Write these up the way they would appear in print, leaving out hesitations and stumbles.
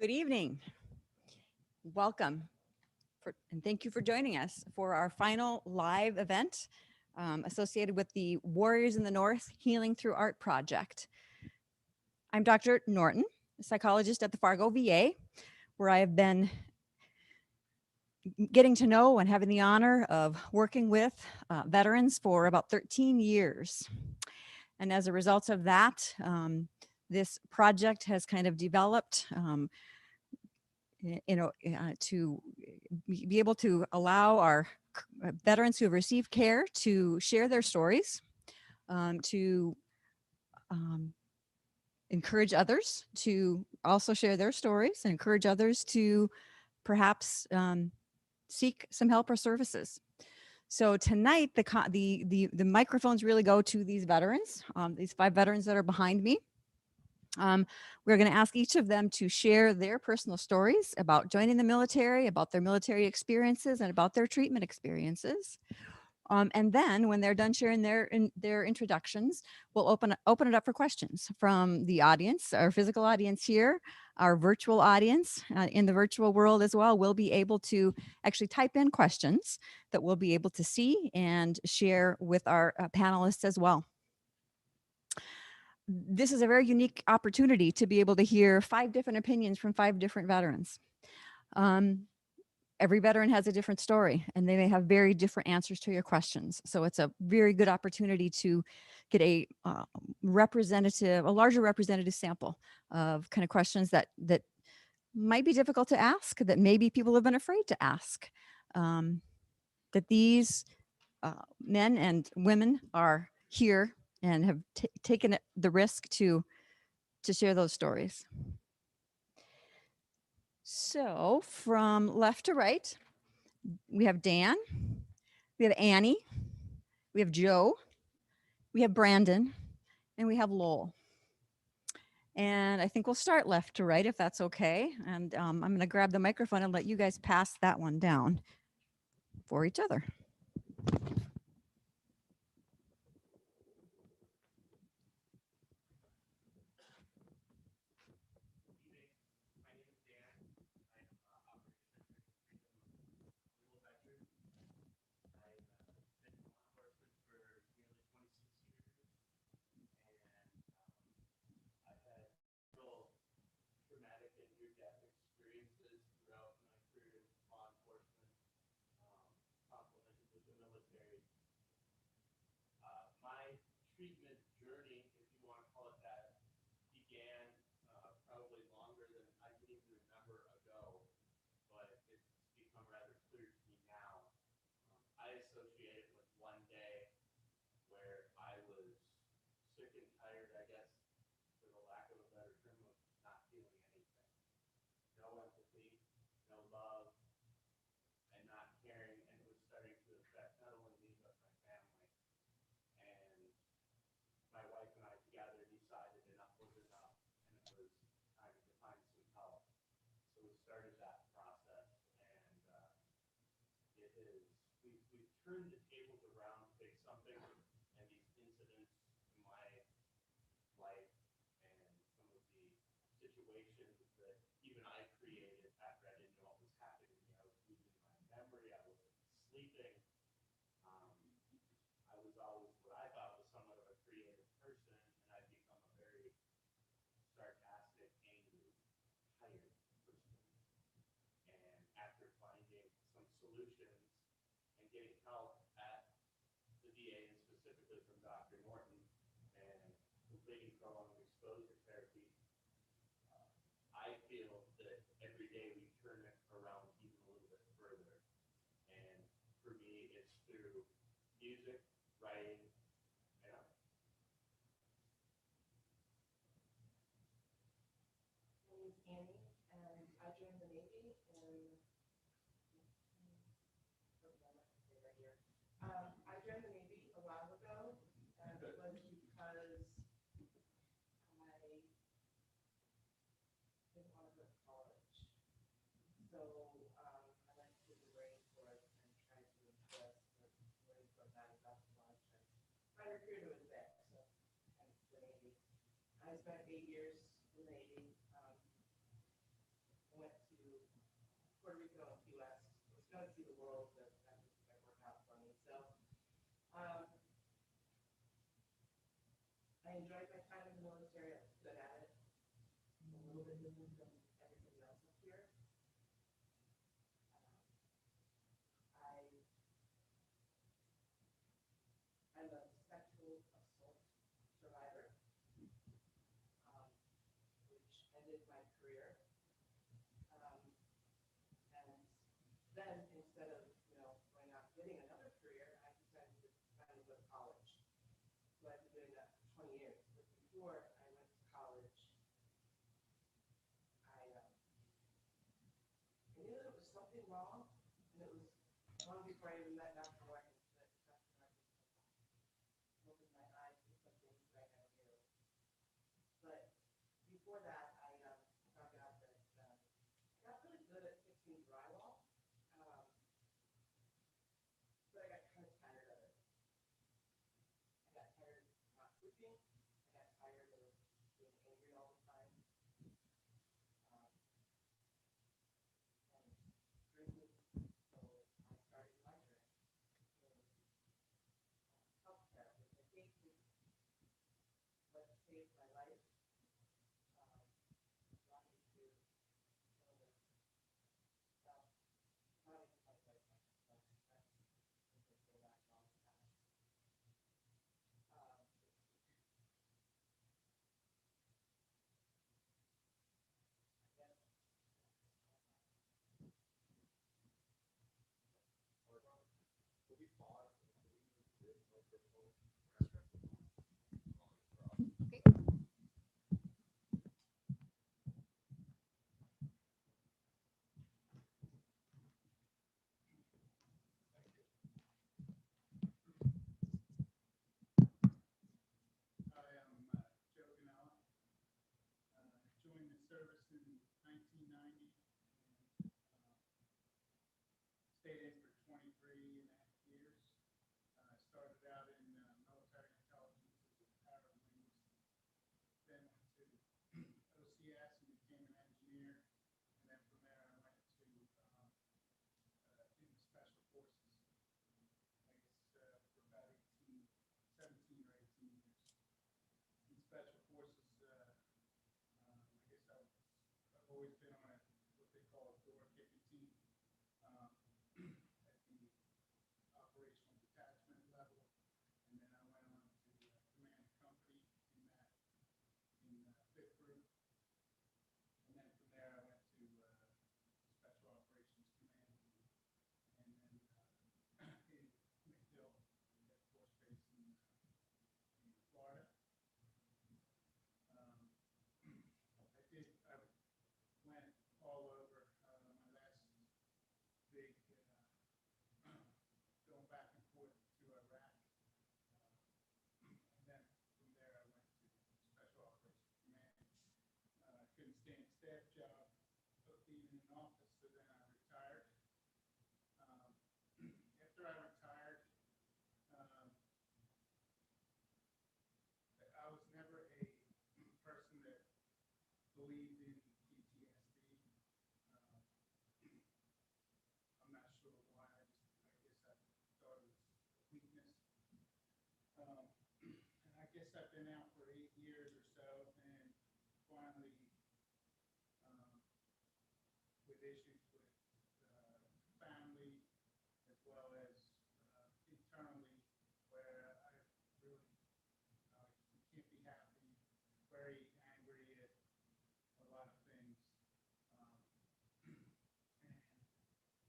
Good evening. Welcome, and thank you for joining us for our final live event associated with the Warriors in the North Healing Through Art project. I'm Dr. Norton, a psychologist at the Fargo VA, where I have been getting to know and having the honor of working with veterans for about 13 years. And as a result of that, this project has kind of developed to be able to allow our veterans who have received care to share their stories, to encourage others to also share their stories and encourage others to perhaps seek some help or services. So tonight, the microphones really go to these veterans, these 5 veterans that are behind me. We're going to ask each of them to share their personal stories about joining the military, about their military experiences, and about their treatment experiences. And then when they're done sharing their introductions, we'll open it up for questions from the audience, our physical audience here, our virtual audience in the virtual world as well. We'll be able to actually type in questions that we'll be able to see and share with our panelists as well. This is a very unique opportunity to be able to hear 5 different opinions from 5 different veterans. Every veteran has a different story, and they may have very different answers to your questions. So it's a very good opportunity to get a larger representative sample of kind of questions that might be difficult to ask, that maybe people have been afraid to ask, that these men and women are here and have taken the risk to share those stories. So from left to right, we have Dan, we have Annie, we have Joe, we have Brandon, and we have Lowell. And I think we'll start left to right, if that's okay. And I'm going to grab the microphone and let you guys pass that one down for each other. Treatment journey, if you want to call it that, began probably longer than I can even remember ago, but it's become rather clear to me now. I associate it with one day where I was sick and tired, I guess, for the lack of a better term, of not feeling anything. No empathy, no love, and not caring, and it was starting to affect not only me, but my family. And my wife and I together decided enough was enough, and it was time to find some help. So we started that process, and we've turned the tables around to take something and these incidents in my life and some of the situations that even I created after I didn't know what was happening to me. I was losing my memory. I wasn't sleeping. I was always what I thought was somewhat of a creative person, and I've become a very sarcastic, angry, tired person. And after finding some solutions and getting help at the VA, and specifically from Dr. Norton, and completing prolonged exposure therapy, I feel that every day we turn it around even a little bit further. And for me, it's through music, writing, and art. My name is Annie, and I joined the Navy in. I joined the Navy a while ago, and it was because I didn't want to go to college. So I went to the rainforest and tried to impress the rainforest out of that lunch, and my recruiter was there, so I went to the Navy. I spent 8 years in the Navy. want to see the world, that work out for me. So I enjoyed my time in the military. I was good at it. A little bit different than everything else up here. I'm a sexual assault survivor, which ended my career. And then instead of, going out and getting another career, I decided to finally go to college. So I've been doing that for 20 years. But before I went to college, I knew that it was something wrong, and it was long before I even met Dr. Martin that Dr. Martin opened my eyes to some things that I never knew. But before that, I found out that I got really good at fixing drywall, but I got kind of tired of it. I got tired of not sleeping. I got tired of being angry all the time. And drinking. So I started majoring in healthcare, which I think is what saved my life. Brought me to illness. Well, not even quite like that. That's because go back a long time. I guess. Will we pause? This microphone. Okay. Hi, I'm Joe Ganella. Joined the service in 1990 and stayed in for 23 and a half years. I started out in military intelligence as a paralinguist, then went to OCS and became an engineer, and then from there I went to in the special forces. I guess for about 17 or 18 years. In special forces, I guess I've always been on what they call a door kicking team at the operational detachment level, and then I went on to command company in 5th Group, and then from there I went to Special Operations Command, and then in McDill, Air Force Base in Florida. I went all over. My last big going back and forth to Iraq, and then from there I went to Special Operations Command. Couldn't stand staff job of being in an office, so then I retired. After I retired, I was never a person that believed in PTSD. I'm not sure why. I guess I thought it was weakness. And I guess I've been out for 8 years or so, and finally, with issues with family as well as internally, where I really can't be happy, very angry at a lot of things. And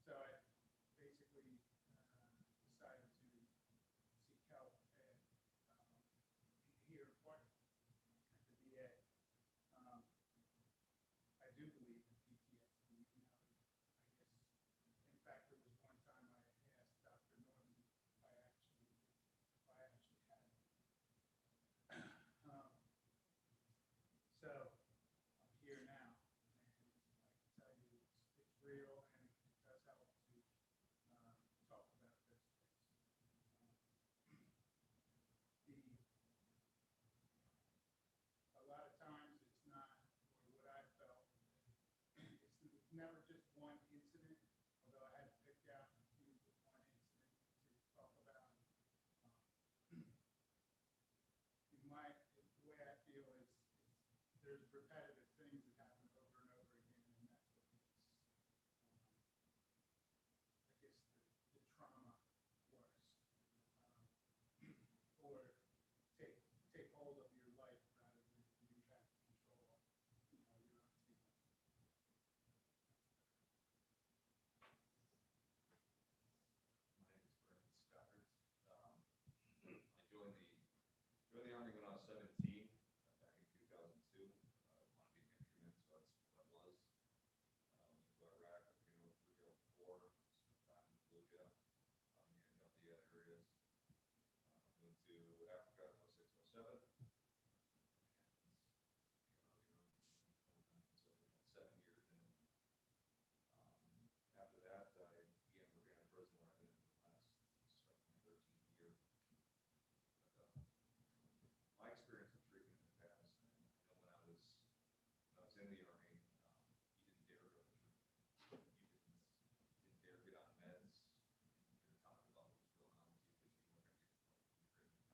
so I basically decided to seek help. And here in repetitive things that happen over and over again, and that's what makes, I guess, the trauma worse. Or take hold of your life rather than you trying to control, your own feelings. My name is I joined the Army when I was 17, back in 2002. Wanted to be an infantryman, so that's what I was. Went to Iraq, I began with 304, spent time in Fallujah, and up the other areas. Went to Africa in 06, 07. So 7 years in. After that, I began working in a prison where I've been in the last, starting my 13th year. But, my experience with treatment in the past, I know when I was in the Army, you didn't dare go to treatment. You didn't dare get on meds. You didn't talk about what was going on with you because you weren't going to get the treatment.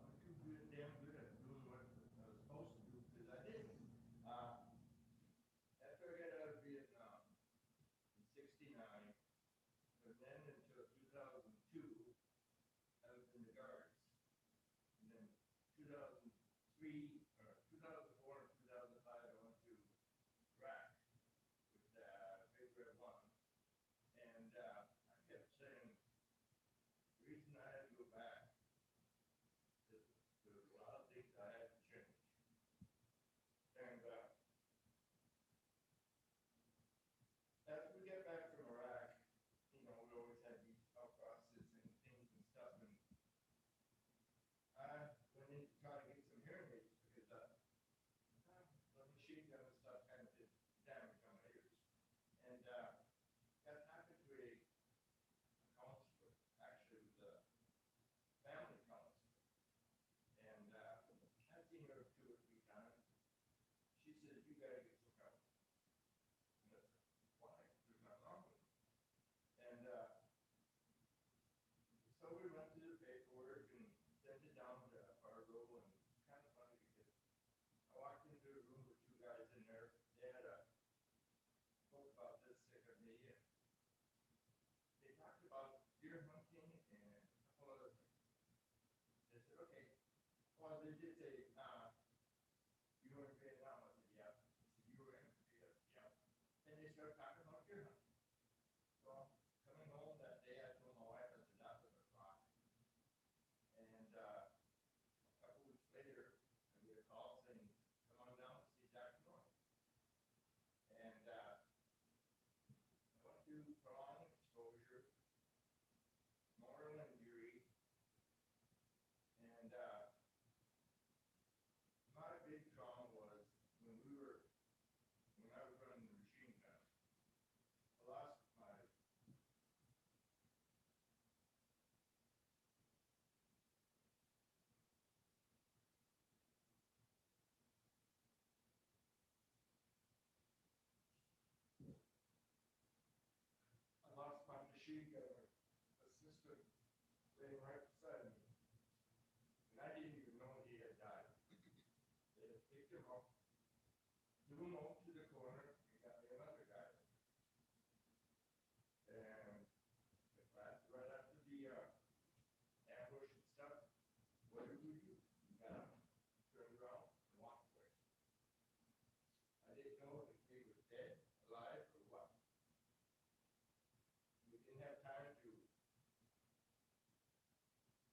I'm too damn good at doing what I was supposed to do because I didn't. After I got out of Vietnam in '69, but then until 2002, I was in the guards. And then 2003, or 2004 and 2005, I went to Iraq with Big Red One. And I kept saying, the reason I had to go back is there was a lot of things I had to change. And as we get back from Iraq, we always had these outbusts and things and stuff. And I went in to try to get some hearing aids because the machine gun and stuff kind of did damage on my ears. And that happened to a counselor, actually it was a family counselor. And I've seen her 2 or 3 times. She says, you gotta get some help. And I said, why? There's nothing wrong with me. And so we went through the paperwork and sent it down to Fargo, and it's kind of funny because I walked into a room with 2 guys in there. They had a book about this sick of me, and they talked about deer hunting and a couple other things. They said, okay, well, they did say, started talking about deer hunting. Well, coming home that day, I told my wife, I said, that's a rock. And a couple weeks later, I get a call saying, come on down and see Dr. North. And I went to prong exposure, Moreland Erie, and my big trauma was when I was running the machine gun. I lost my machine gunner assistant laying right beside me. And I didn't even know he had died. They had picked him up, threw him over to the corner, and got me another guy. And right after the ambush and stuff, what did we do? We got up, turned around, and walked away. I didn't know if he was dead, alive, or what. We didn't have time to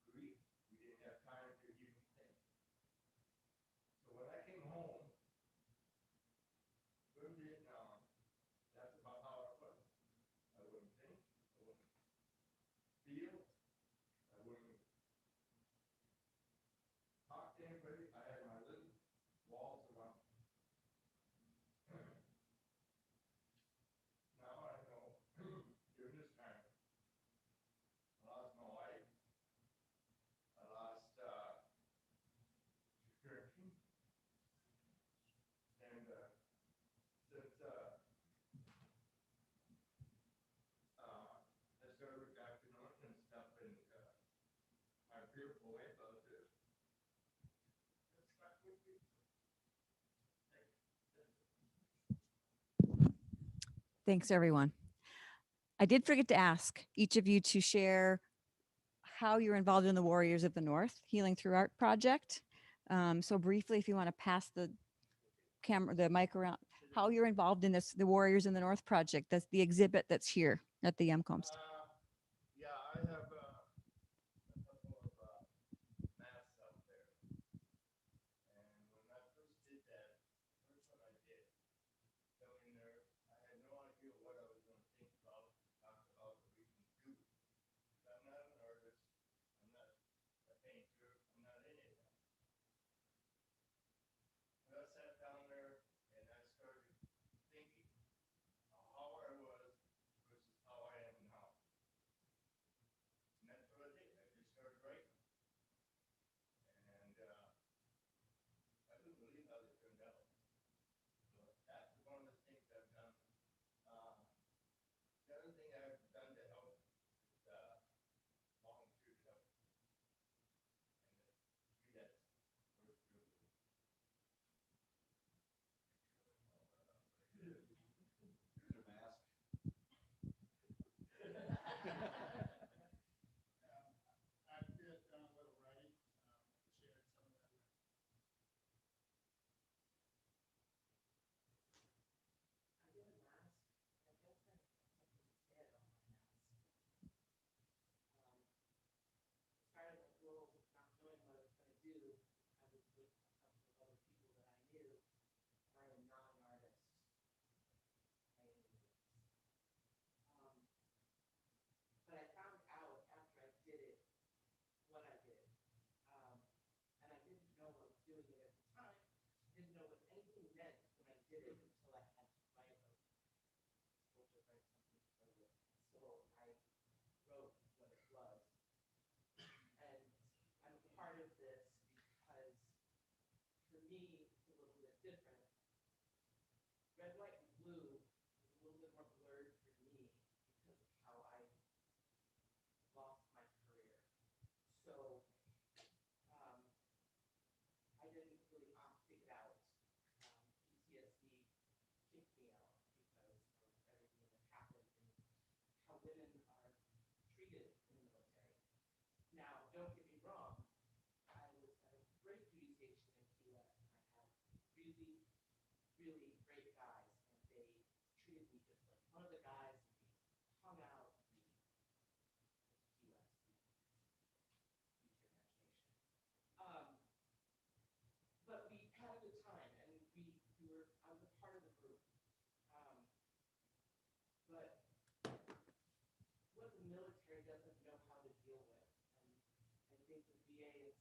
grieve. We didn't have time to even think. So when I came home from Vietnam, that's about how I was. I wouldn't think, I wouldn't feel, I wouldn't talk to anybody. I had my little walls around me. Now I know during this time, I lost my wife, I lost security, and since I started with Dr. Norton and stuff, and my beautiful wife out there, it's stuck with me. Thanks, everyone. I did forget to ask each of you to share how you're involved in the Warriors of the North Healing Through Art project. So briefly, if you want to pass the mic around, how you're involved in this, the Warriors in the North project. That's the exhibit that's here at the Hjemkomst. Yeah, I have a couple of masks out there. And when I first did that, first one I did, going there, I had no idea what I was going to think about, talk about, or even do. I'm not an artist, I'm not a painter, I'm not any of that. But I sat down there and I started thinking how I was versus how I am now. And that's what I did. I just started writing. And I couldn't believe how they turned out. So that's one of the things I've done. The other thing I've done to help is volunteer to help. And that's worth doing. Here's a mask. I did done a little writing, shared some of that. I did a mask. I guess I put something dead on my mask. Started like little, not knowing what I was going to do. I was with a couple of other people that I knew. I am not an artist by any means. But I found out after I did it what I did. And I didn't know I was doing it at the time. Didn't know what anything meant when I did it until I had to write it. Supposed to write something for it. So I wrote what it was. And I'm part of this because for me it's a little bit different. Red, white, and blue is a little bit more blurred for me because of how I lost my career. So I didn't really pick it out. PTSD kicked me out because of everything that happened and how women are treated in the military. Now, don't get me wrong, I was at a great duty station in Key West, and I had really, really great guys, and they treated me just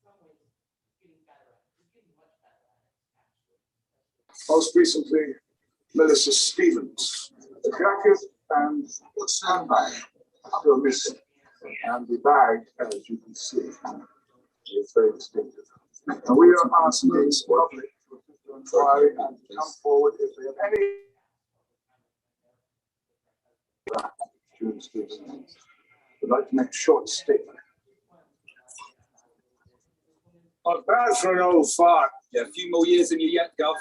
some ways, getting better at it. He's getting much better at it, actually. Most recently, Melissa Stevens. The jacket and handbag still missing. And the bag, as you can see, is very distinctive. And we are asking the public to inquiry and to come forward if they have any would like to make a short statement. Not bad for an old fart. Yeah, a few more years in you yet, Gov.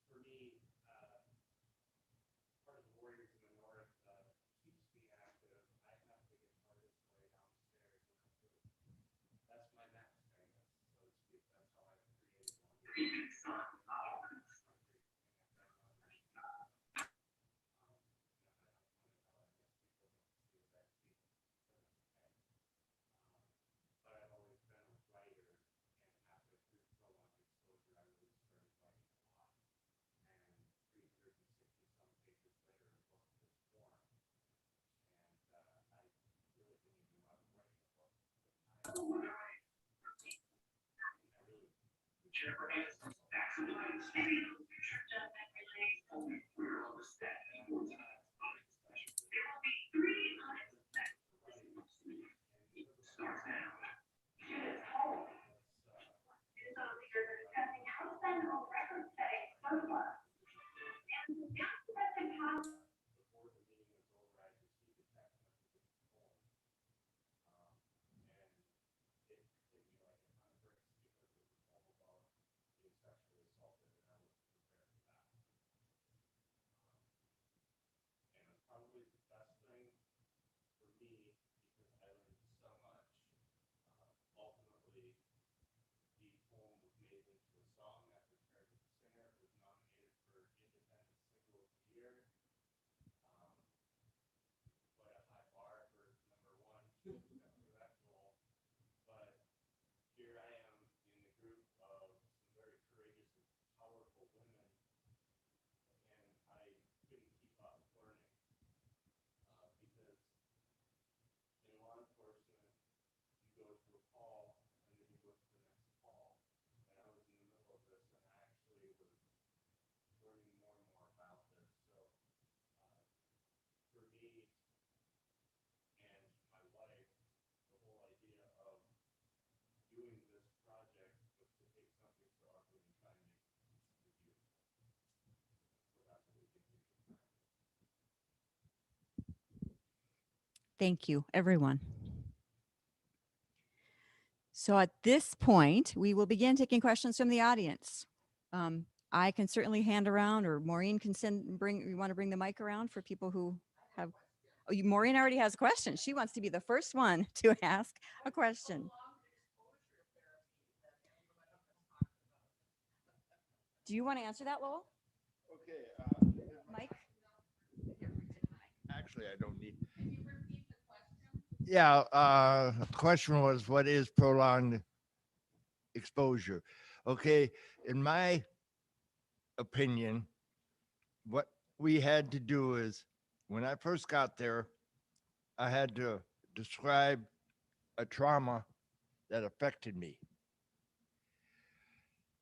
For me, part of the Warriors in the North keeps me active. I have to get artists way downstairs. That's my map experience, so to speak. That's how I've created one. But I've always been a writer, and after through prolonged exposure, I really started writing a lot. And 360 some pages later, a book was born. And I really didn't even know I was writing a book. I really before the meeting was over, I received a text message from home. And it hit me like a ton of bricks because it was all about being sexually assaulted, and I wasn't prepared for that. And it was probably the best thing for me because I learned so much. Ultimately, the poem was made into a song after paired with the singer. It was nominated for Independent Single of the Year. Quite a high bar for #1 for that goal. But here I am in the group of some very courageous and powerful women, and I couldn't keep up learning because in law enforcement, you go to a call and then you go to the next call. And I was in the middle of this, and I actually was learning more and more about this. So for me and my wife, the whole idea of doing this project was to take something so ugly and try and make something beautiful. So that's what we did. Thank you, everyone. So at this point, we will begin taking questions from the audience. I can certainly hand around, or Maureen can you want to bring the mic around for people who have, Maureen already has a question. She wants to be the first one to ask a question. Do you want to answer that, Lowell? Okay. Mike? Actually, I don't need. Yeah. The question was, what is prolonged exposure? Okay. In my opinion, what we had to do is, when I first got there, I had to describe a trauma that affected me.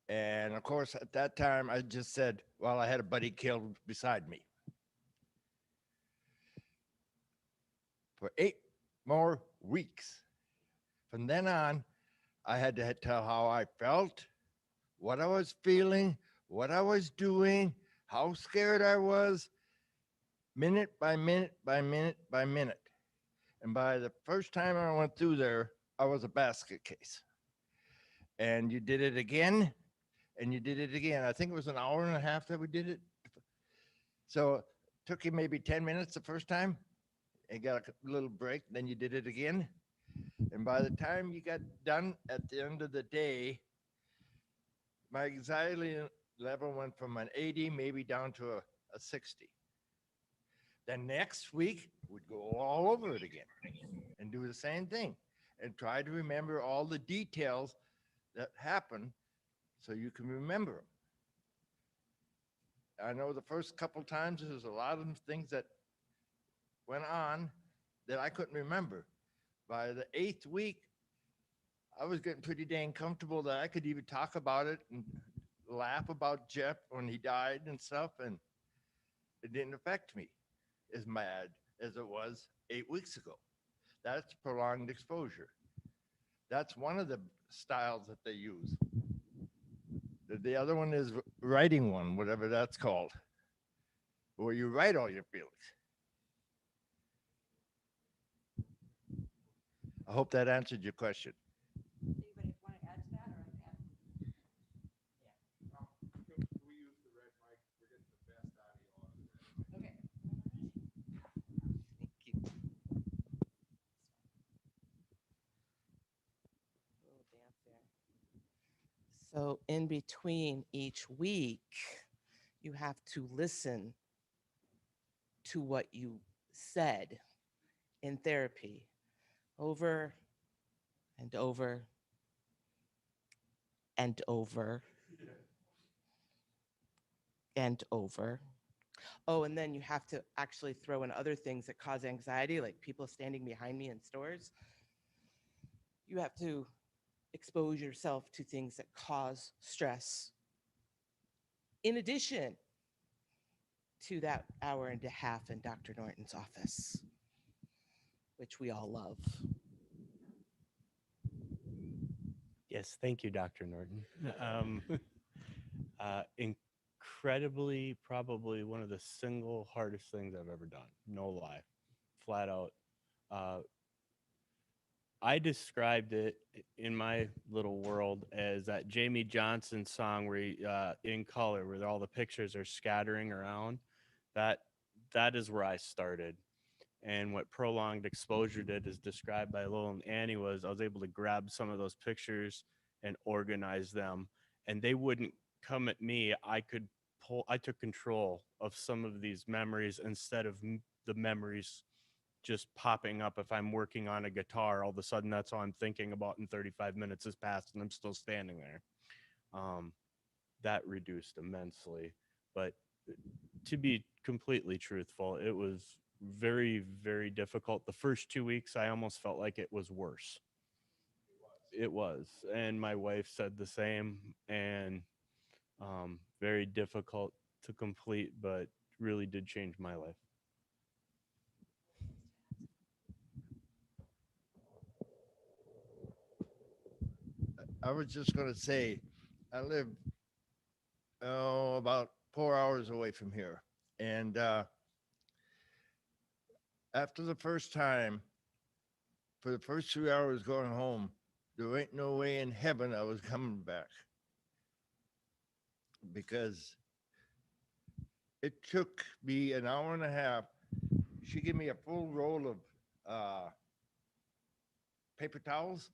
And of course, at that time, I just said, well, I had a buddy killed beside me. For 8 more weeks. From then on, I had to tell how I felt, what I was feeling, what I was doing, how scared I was, minute by minute by minute by minute. And by the first time I went through there, I was a basket case. And you did it again, and you did it again. I think it was an hour and a half that we did it. So took you maybe 10 minutes the first time and got a little break. Then you did it again. And by the time you got done at the end of the day, my anxiety level went from an 80 maybe down to a 60. Then next week, we'd go all over it again and do the same thing and try to remember all the details that happen so you can remember them. I know the first couple times there's a lot of things that went on that I couldn't remember. By the 8th week, I was getting pretty dang comfortable that I could even talk about it and laugh about Jeff when he died and stuff, and it didn't affect me as bad as it was 8 weeks ago. That's prolonged exposure. That's one of the styles that they use. The other one is writing one, whatever that's called, where you write all your feelings. I hope that answered your question. Anybody want to add to that, or I can add? We use the red mic. We're getting the best audio on the red mic. Little dance there. So in between each week, you have to listen to what you said in therapy over and over and over and over. Oh, and then you have to actually throw in other things that cause anxiety, like people standing behind me in stores. You have to expose yourself to things that cause stress. In addition to that hour and a half in Dr. Norton's office, which we all love. Yes, thank you, Dr. Norton. Incredibly, probably one of the single hardest things I've ever done. No lie, flat out. I described it in my little world as that Jamie Johnson song where In Color, where all the pictures are scattering around. That is where I started. And what prolonged exposure did, is described by Lowell and Annie, was I was able to grab some of those pictures and organize them, and they wouldn't come at me. I took control of some of these memories instead of the memories just popping up. If I'm working on a guitar, all of a sudden that's all I'm thinking about, and 35 minutes has passed and I'm still standing there. That reduced immensely. But to be completely truthful, it was very, very difficult. The first 2 weeks, I almost felt like it was worse. It was. And my wife said the same, and very difficult to complete, but really did change my life. I was just going to say, I live about 4 hours away from here. And after the first time, for the first 3 hours going home, there ain't no way in heaven I was coming back. Because it took me an hour and a half. She gave me a full roll of paper towels.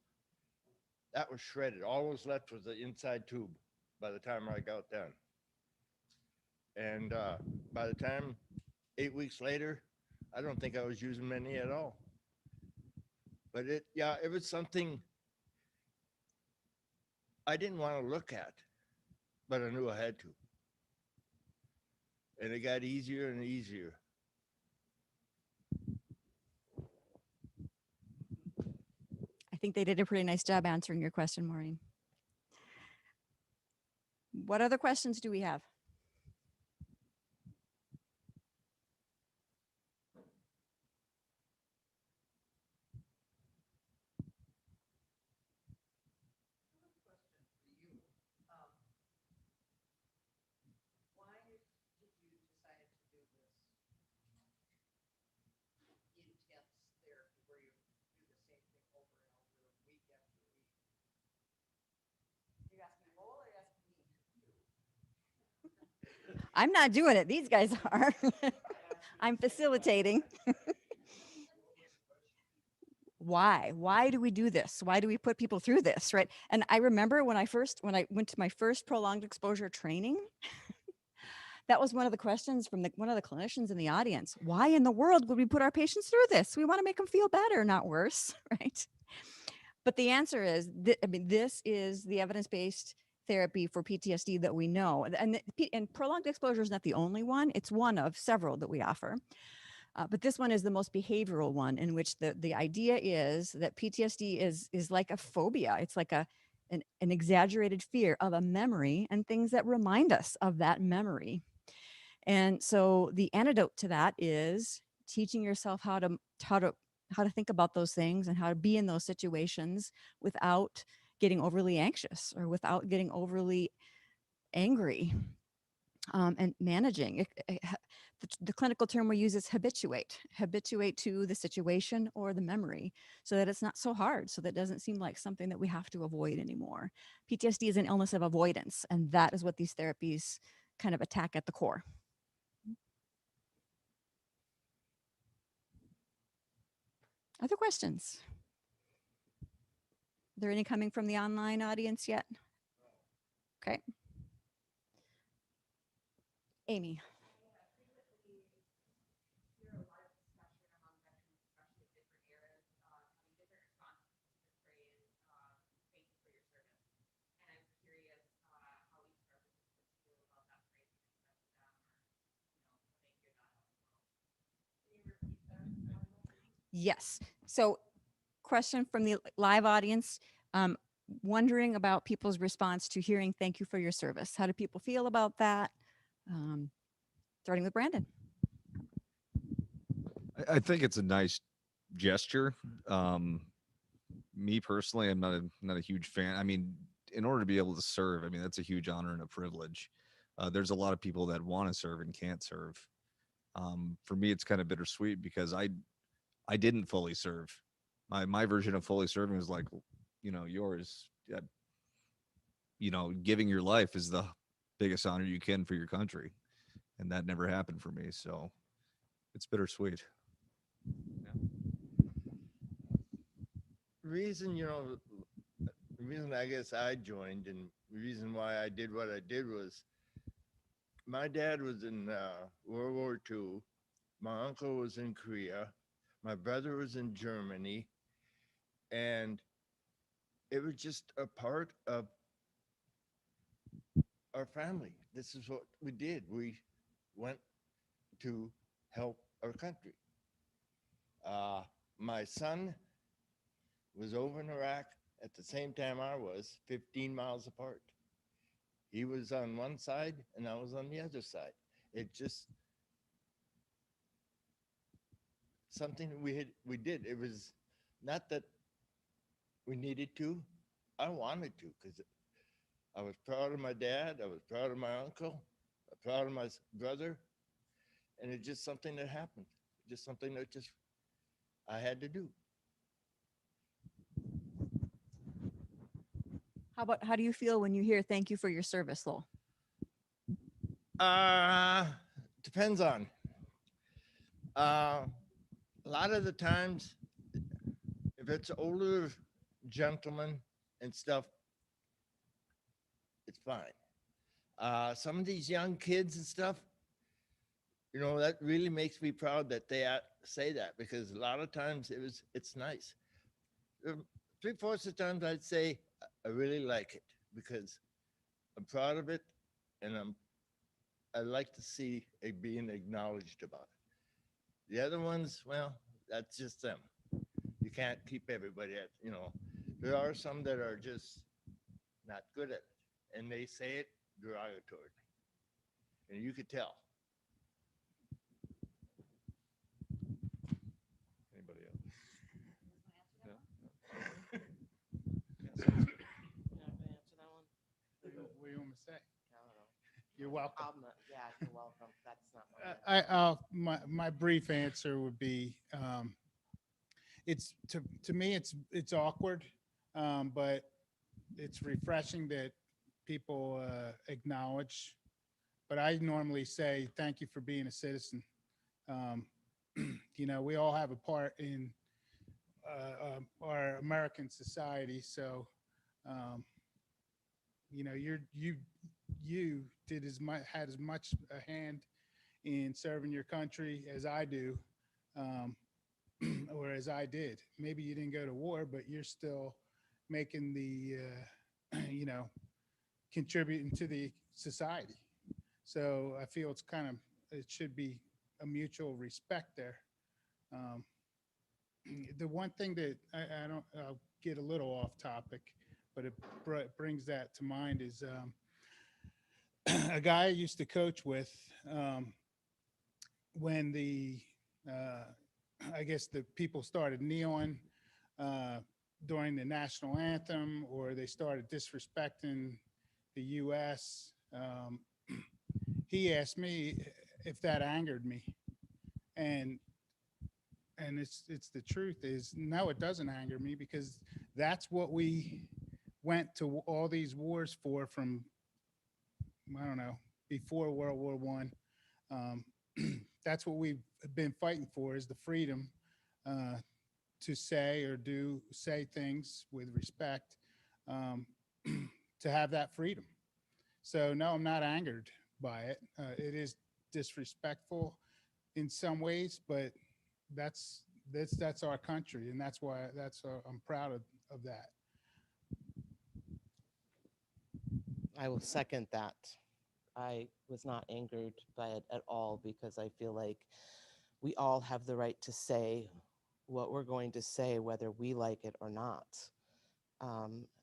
That was shredded. All was left was the inside tube by the time I got done. And by the time 8 weeks later, I don't think I was using many at all. But it was something I didn't want to look at, but I knew I had to. And it got easier and easier. I think they did a pretty nice job answering your question, Maureen. What other questions do we have? Why did you decide to do this intense therapy where you do the same thing over and over, week after week? You asking Lowell or you asking me? I'm not doing it. These guys are. I'm facilitating. Why do we do this? Why do we put people through this, right? And I remember when I went to my first prolonged exposure training, that was one of the questions from one of the clinicians in the audience. Why in the world would we put our patients through this? We want to make them feel better, not worse, right? But the answer is, this is the evidence-based therapy for PTSD that we know. And prolonged exposure is not the only one. It's one of several that we offer. But this one is the most behavioral one, in which the idea is that PTSD is like a phobia. It's like an exaggerated fear of a memory and things that remind us of that memory. And so the antidote to that is teaching yourself how to think about those things and how to be in those situations without getting overly anxious or without getting overly angry, and managing. The clinical term we use is habituate to the situation or the memory, so that it's not so hard, so that it doesn't seem like something that we have to avoid anymore. PTSD is an illness of avoidance, and that is what these therapies kind of attack at the core. Other questions? Are there any coming from the online audience yet? Okay. Amy. Yes. So question from the live audience, wondering about people's response to hearing "thank you for your service." How do people feel about that? Starting with Brandon. I think it's a nice gesture. Me personally, I'm not a huge fan. I mean, in order to be able to serve, I mean, that's a huge honor and a privilege. There's a lot of people that want to serve and can't serve. For me, it's kind of bittersweet because I didn't fully serve. My version of fully serving was like, yours. Giving your life is the biggest honor you can for your country, and that never happened for me. So it's bittersweet. The reason I guess I joined and the reason why I did what I did was my dad was in World War II. My uncle was in Korea. My brother was in Germany. And it was just a part of our family. This is what we did. We went to help our country. My son was over in Iraq at the same time I was, 15 miles apart. He was on one side and I was on the other side. It just something we did. It was not that we needed to. I wanted to because I was proud of my dad. I was proud of my uncle. Proud of my brother. And it's just something that happened. Just something that I had to do. How do you feel when you hear "thank you for your service," Lowell? Depends on. A lot of the times, if it's older gentlemen and stuff, it's fine. Some of these young kids and stuff, that really makes me proud that they say that, because a lot of times it's nice. 3/4 of the times I'd say I really like it because I'm proud of it and I like to see it being acknowledged about it. The other ones, well, that's just them. You can't keep everybody at, there are some that are just not good at it and they say it derogatorily. And you could tell. Anybody else? What do you want me to say? You're welcome. Yeah, you're welcome. That's not My brief answer would be, it's to me it's awkward, but it's refreshing that people acknowledge but I normally say thank you for being a citizen. Um, we all have a part in our American society. So, um, you did had as much a hand in serving your country as I do, um, or as I did. Maybe you didn't go to war, but you're still making the, contributing to the society. So I feel it should be a mutual respect there. Um, the one thing that I'll get a little off topic, but it brings that to mind is a guy I used to coach with when I guess the people started kneeling uh, during the national anthem, or they started disrespecting the U.S. He asked me if that angered me, and it's the truth is no, it doesn't anger me, because that's what we went to all these wars for, from I don't know, before World War One. That's what we've been fighting for, is the freedom uh, to say things with respect, um, to have that freedom. So no, I'm not angered by it. It is disrespectful in some ways, but that's our country, and that's why I'm proud of that. I will second that. I was not angered by it at all, because I feel like we all have the right to say what we're going to say, whether we like it or not.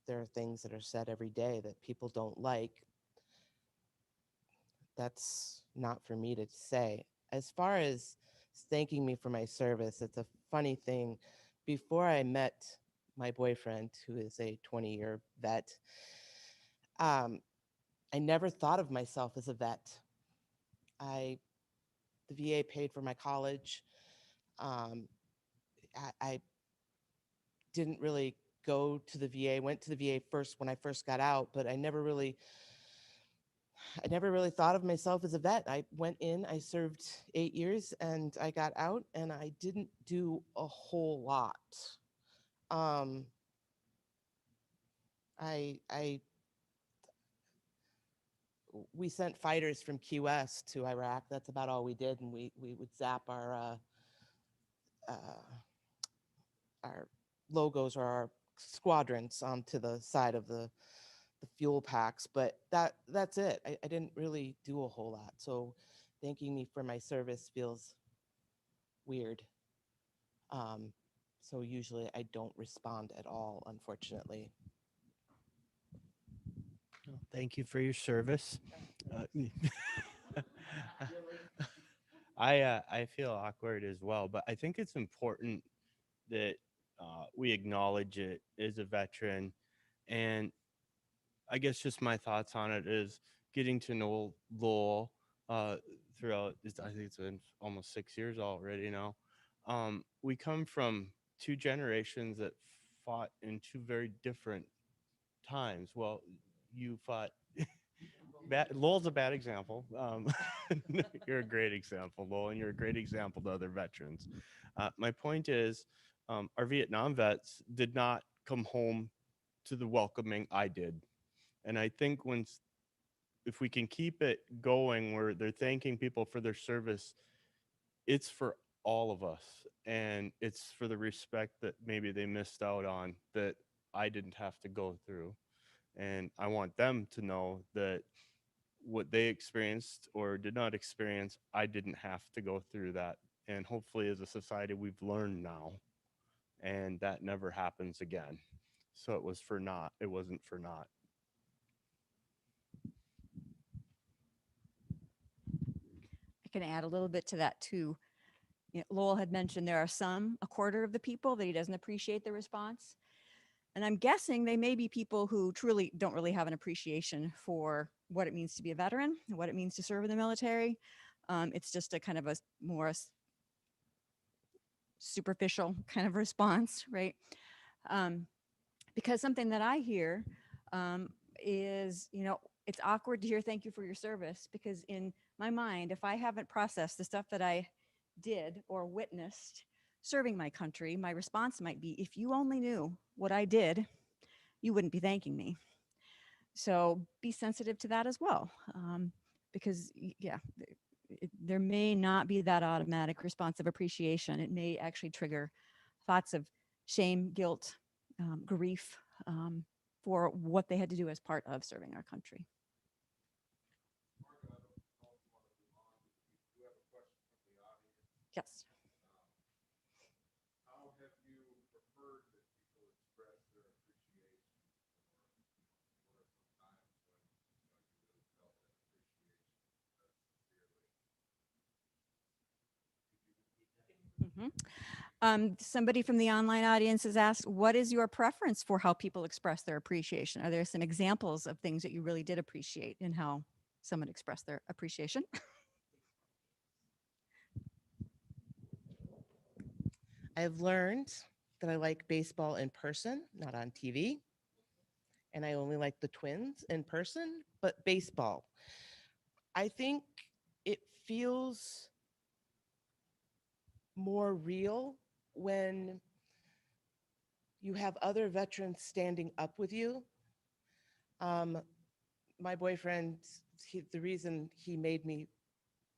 There are things that are said every day that people don't like. That's not for me to say. As far as thanking me for my service, it's a funny thing. Before I met my boyfriend, who is a 20-year vet, um, I never thought of myself as a vet. The VA paid for my college. Um, I didn't really go to the VA. Went to the VA first when I first got out, but I never really thought of myself as a vet. I went in, I served 8 years, and I got out, and I didn't do a whole lot. Um, I we sent fighters from Key West to Iraq. That's about all we did, and we would zap uh, our logos or our squadrons onto the side of the fuel packs, but that's it. I didn't really do a whole lot. So thanking me for my service feels weird. Um, so usually I don't respond at all, unfortunately. Well, thank you for your service. I feel awkward as well, but I think it's important that we acknowledge it as a veteran. And I guess just my thoughts on it is getting to know Lowell throughout. I think it's been almost 6 years already now. We come from two generations that fought in two very different times. Well, you fought. Lowell's a bad example. You're a great example, Lowell, and you're a great example to other veterans. My point is, our Vietnam vets did not come home to the welcoming I did. And I think if we can keep it going where they're thanking people for their service, it's for all of us. And it's for the respect that maybe they missed out on that I didn't have to go through. And I want them to know that what they experienced or did not experience, I didn't have to go through that. And hopefully as a society, we've learned now, and that never happens again. So it wasn't for naught. I can add a little bit to that too. Lowell had mentioned there are a quarter of the people that he doesn't appreciate the response. And I'm guessing they may be people who truly don't really have an appreciation for what it means to be a veteran, what it means to serve in the military. It's just a kind of a more superficial kind of response, right? Because something that I hear is, it's awkward to hear thank you for your service, because in my mind, if I haven't processed the stuff that I did or witnessed serving my country, my response might be, if you only knew what I did, you wouldn't be thanking me. So be sensitive to that as well, because yeah, there may not be that automatic response of appreciation. It may actually trigger thoughts of shame, guilt, grief, for what they had to do as part of serving our country. Yes. How have you preferred that people express their appreciation? Or what are some times when you really felt that appreciation sincerely? Somebody from the online audience has asked, what is your preference for how people express their appreciation? Are there some examples of things that you really did appreciate in how someone expressed their appreciation? I've learned that I like baseball in person, not on TV. And I only like the Twins in person, but baseball. I think it feels more real when you have other veterans standing up with you. My boyfriend, the reason he made me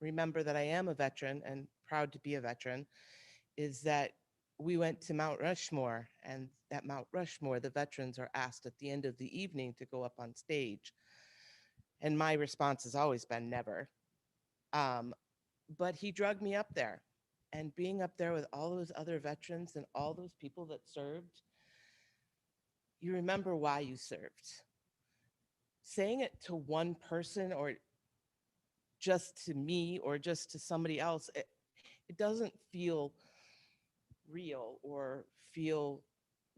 remember that I am a veteran and proud to be a veteran is that we went to Mount Rushmore, and at Mount Rushmore, the veterans are asked at the end of the evening to go up on stage. And my response has always been never. But he drugged me up there. And being up there with all those other veterans and all those people that served, you remember why you served. Saying it to one person or just to me or just to somebody else, it doesn't feel real or feel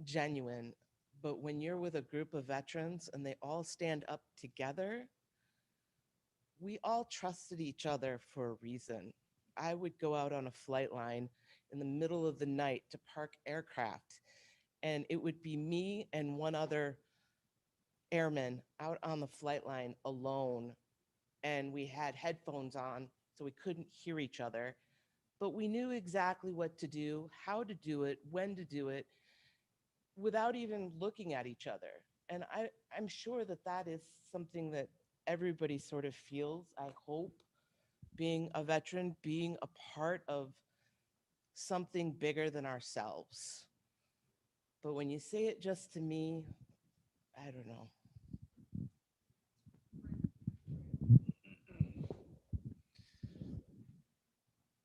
genuine. But when you're with a group of veterans and they all stand up together, we all trusted each other for a reason. I would go out on a flight line in the middle of the night to park aircraft, and it would be me and one other airman out on the flight line alone. And we had headphones on, so we couldn't hear each other. But we knew exactly what to do, how to do it, when to do it, without even looking at each other. And I'm sure that that is something that everybody sort of feels, I hope, being a veteran, being a part of something bigger than ourselves. But when you say it just to me, I don't know.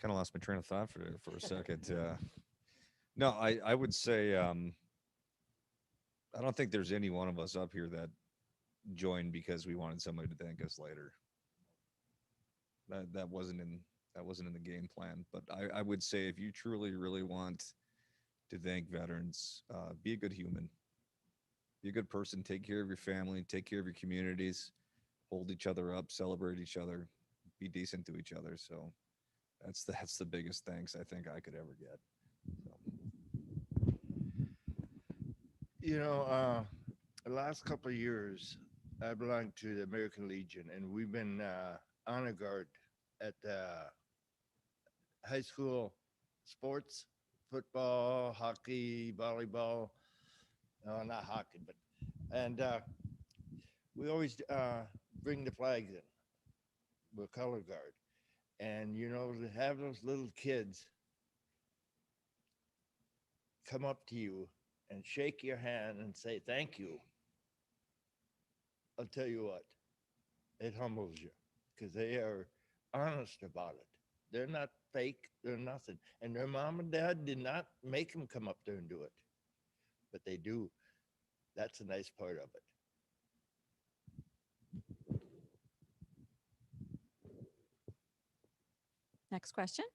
Kind of lost my train of thought for a second. No, I would say I don't think there's any one of us up here that joined because we wanted somebody to thank us later. That wasn't in the game plan. But I would say if you truly really want to thank veterans, be a good human, be a good person, take care of your family, take care of your communities, hold each other up, celebrate each other, be decent to each other. So that's the biggest thanks I think I could ever get. So. The last couple of years, I belong to the American Legion, and we've been honor guard at high school sports, football, hockey, volleyball. No, not hockey, but and we always bring the flags in. We're color guard, and to have those little kids come up to you and shake your hand and say thank you. I'll tell you what, it humbles you because they are honest about it. They're not fake, they're nothing. And their mom and dad did not make them come up there and do it, but they do. That's a nice part of it. Next question.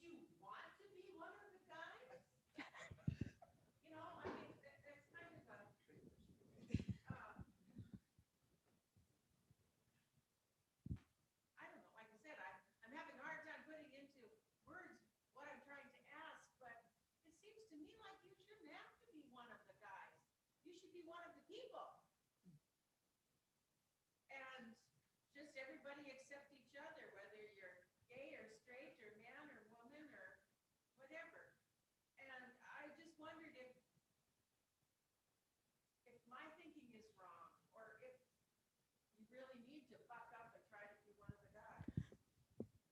you want to be one of the guys? You know, I mean, that's kind of a, I don't know, like I said, I'm having a hard time putting into words what I'm trying to ask, but it seems to me like you shouldn't have to be one of the guys. You should be one of the people. And just everybody accept each other, whether you're gay or straight or man or woman or whatever. And I just wondered if my thinking is wrong, or if you really need to buck up and try to be one of the guys.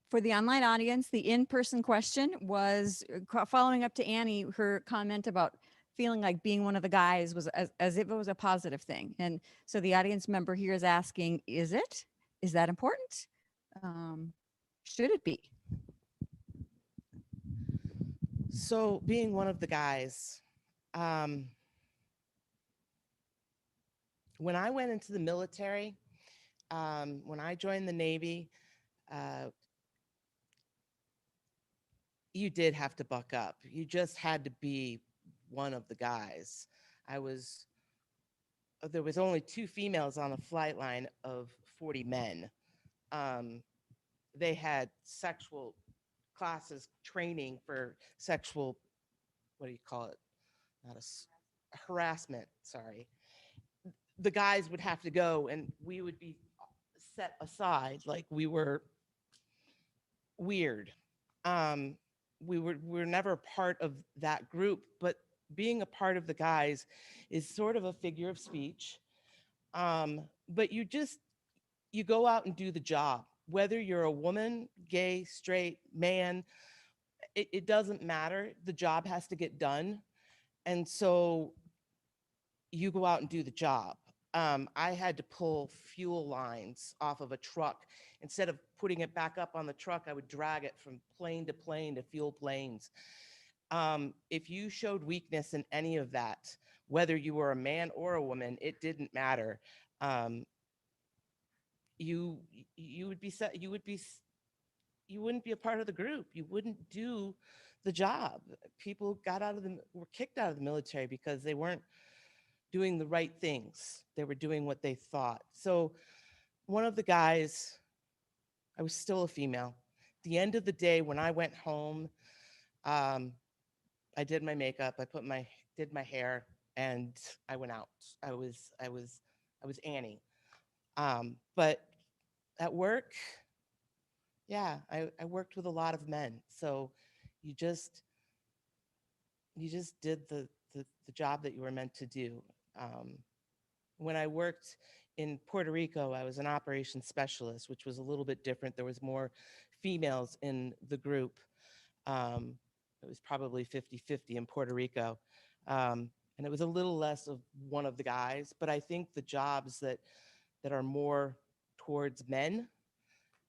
For the online audience, the in-person question was following up to Annie, her comment about feeling like being one of the guys was as if it was a positive thing. And so the audience member here is asking, is it? Is that important? Should it be? So being one of the guys, when I went into the military, when I joined the Navy, you did have to buck up. You just had to be one of the guys. There was only 2 females on a flight line of 40 men. They had sexual classes, training for sexual, what do you call it? Not harassment, sorry. The guys would have to go and we would be set aside like we were weird. We were never part of that group, but being a part of the guys is sort of a figure of speech. But you go out and do the job, whether you're a woman, gay, straight, man, it doesn't matter. The job has to get done. And so you go out and do the job. I had to pull fuel lines off of a truck. Instead of putting it back up on the truck, I would drag it from plane to plane to fuel planes. If you showed weakness in any of that, whether you were a man or a woman, it didn't matter. You would be set. You wouldn't be a part of the group. You wouldn't do the job. People were kicked out of the military because they weren't doing the right things. They were doing what they thought. So one of the guys, I was still a female. At the end of the day, when I went home, I did my makeup, did my hair, and I went out. I was Annie. But at work, yeah, I worked with a lot of men. So you just did the job that you were meant to do. When I worked in Puerto Rico, I was an operations specialist, which was a little bit different. There was more females in the group. It was probably 50-50 in Puerto Rico. And it was a little less of one of the guys, but I think the jobs that are more towards men,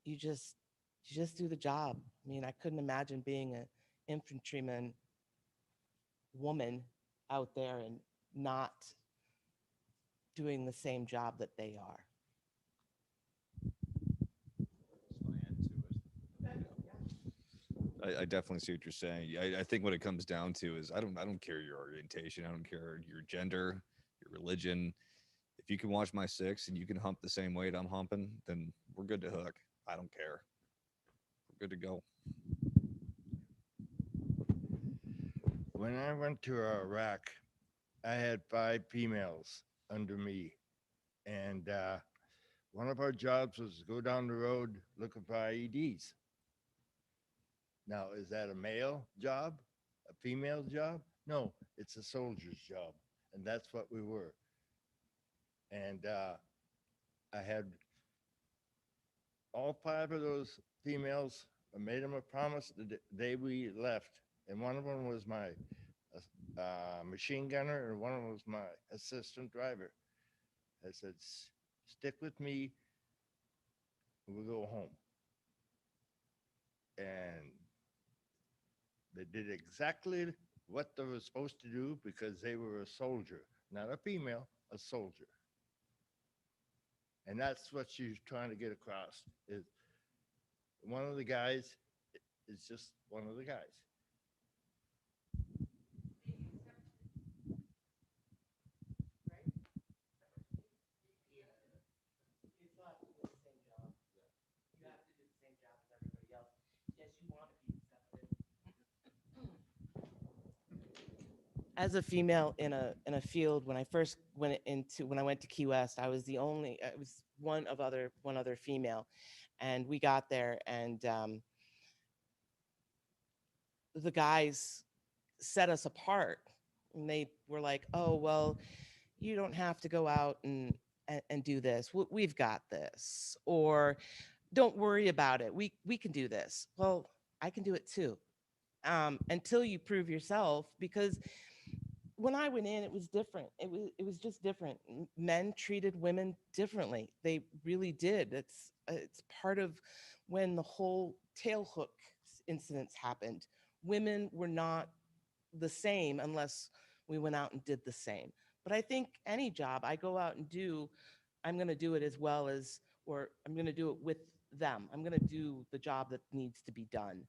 you just do the job. I mean, I couldn't imagine being an infantryman woman out there and not doing the same job that they are. I definitely see what you're saying. I think what it comes down to is I don't care your orientation. I don't care your gender, your religion. If you can watch my 6 and you can hump the same weight I'm humping, then we're good to hook. I don't care. We're good to go. When I went to Iraq, I had 5 females under me. And one of our jobs was to go down the road looking for IEDs. Now, is that a male job? A female job? No, it's a soldier's job. And that's what we were. And I had all 5 of those females. I made them a promise the day we left. And one of them was my machine gunner, and one of them was my assistant driver. I said, stick with me, and we'll go home. And they did exactly what they were supposed to do because they were a soldier, not a female, a soldier. And that's what she's trying to get across. Is one of the guys is just one of the guys. You still have to do the same job. You have to do the same job as everybody else. Yes, you want to be accepted. As a female in a field, when I first went into when I went to Key West, I was I was one other female, and we got there, and the guys set us apart, and they were like, "Oh well, you don't have to go out and do this. We've got this," or "Don't worry about it. We can do this." Well, I can do it too, until you prove yourself. Because when I went in, it was different. It was just different. Men treated women differently. They really did. It's part of when the whole tailhook incidents happened. Women were not the same unless we went out and did the same. But I think any job I go out and do, I'm going to do it as well as, or I'm going to do it with them. I'm going to do the job that needs to be done.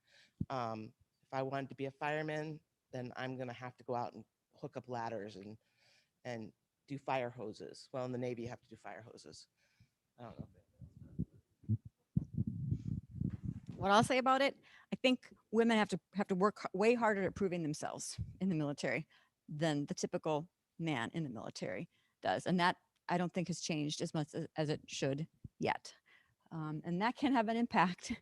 If I wanted to be a fireman, then I'm going to have to go out and hook up ladders and do fire hoses. Well, in the Navy, you have to do fire hoses. I don't know. What I'll say about it, I think women have to work way harder at proving themselves in the military than the typical man in the military does, and that I don't think has changed as much as it should yet, and that can have an impact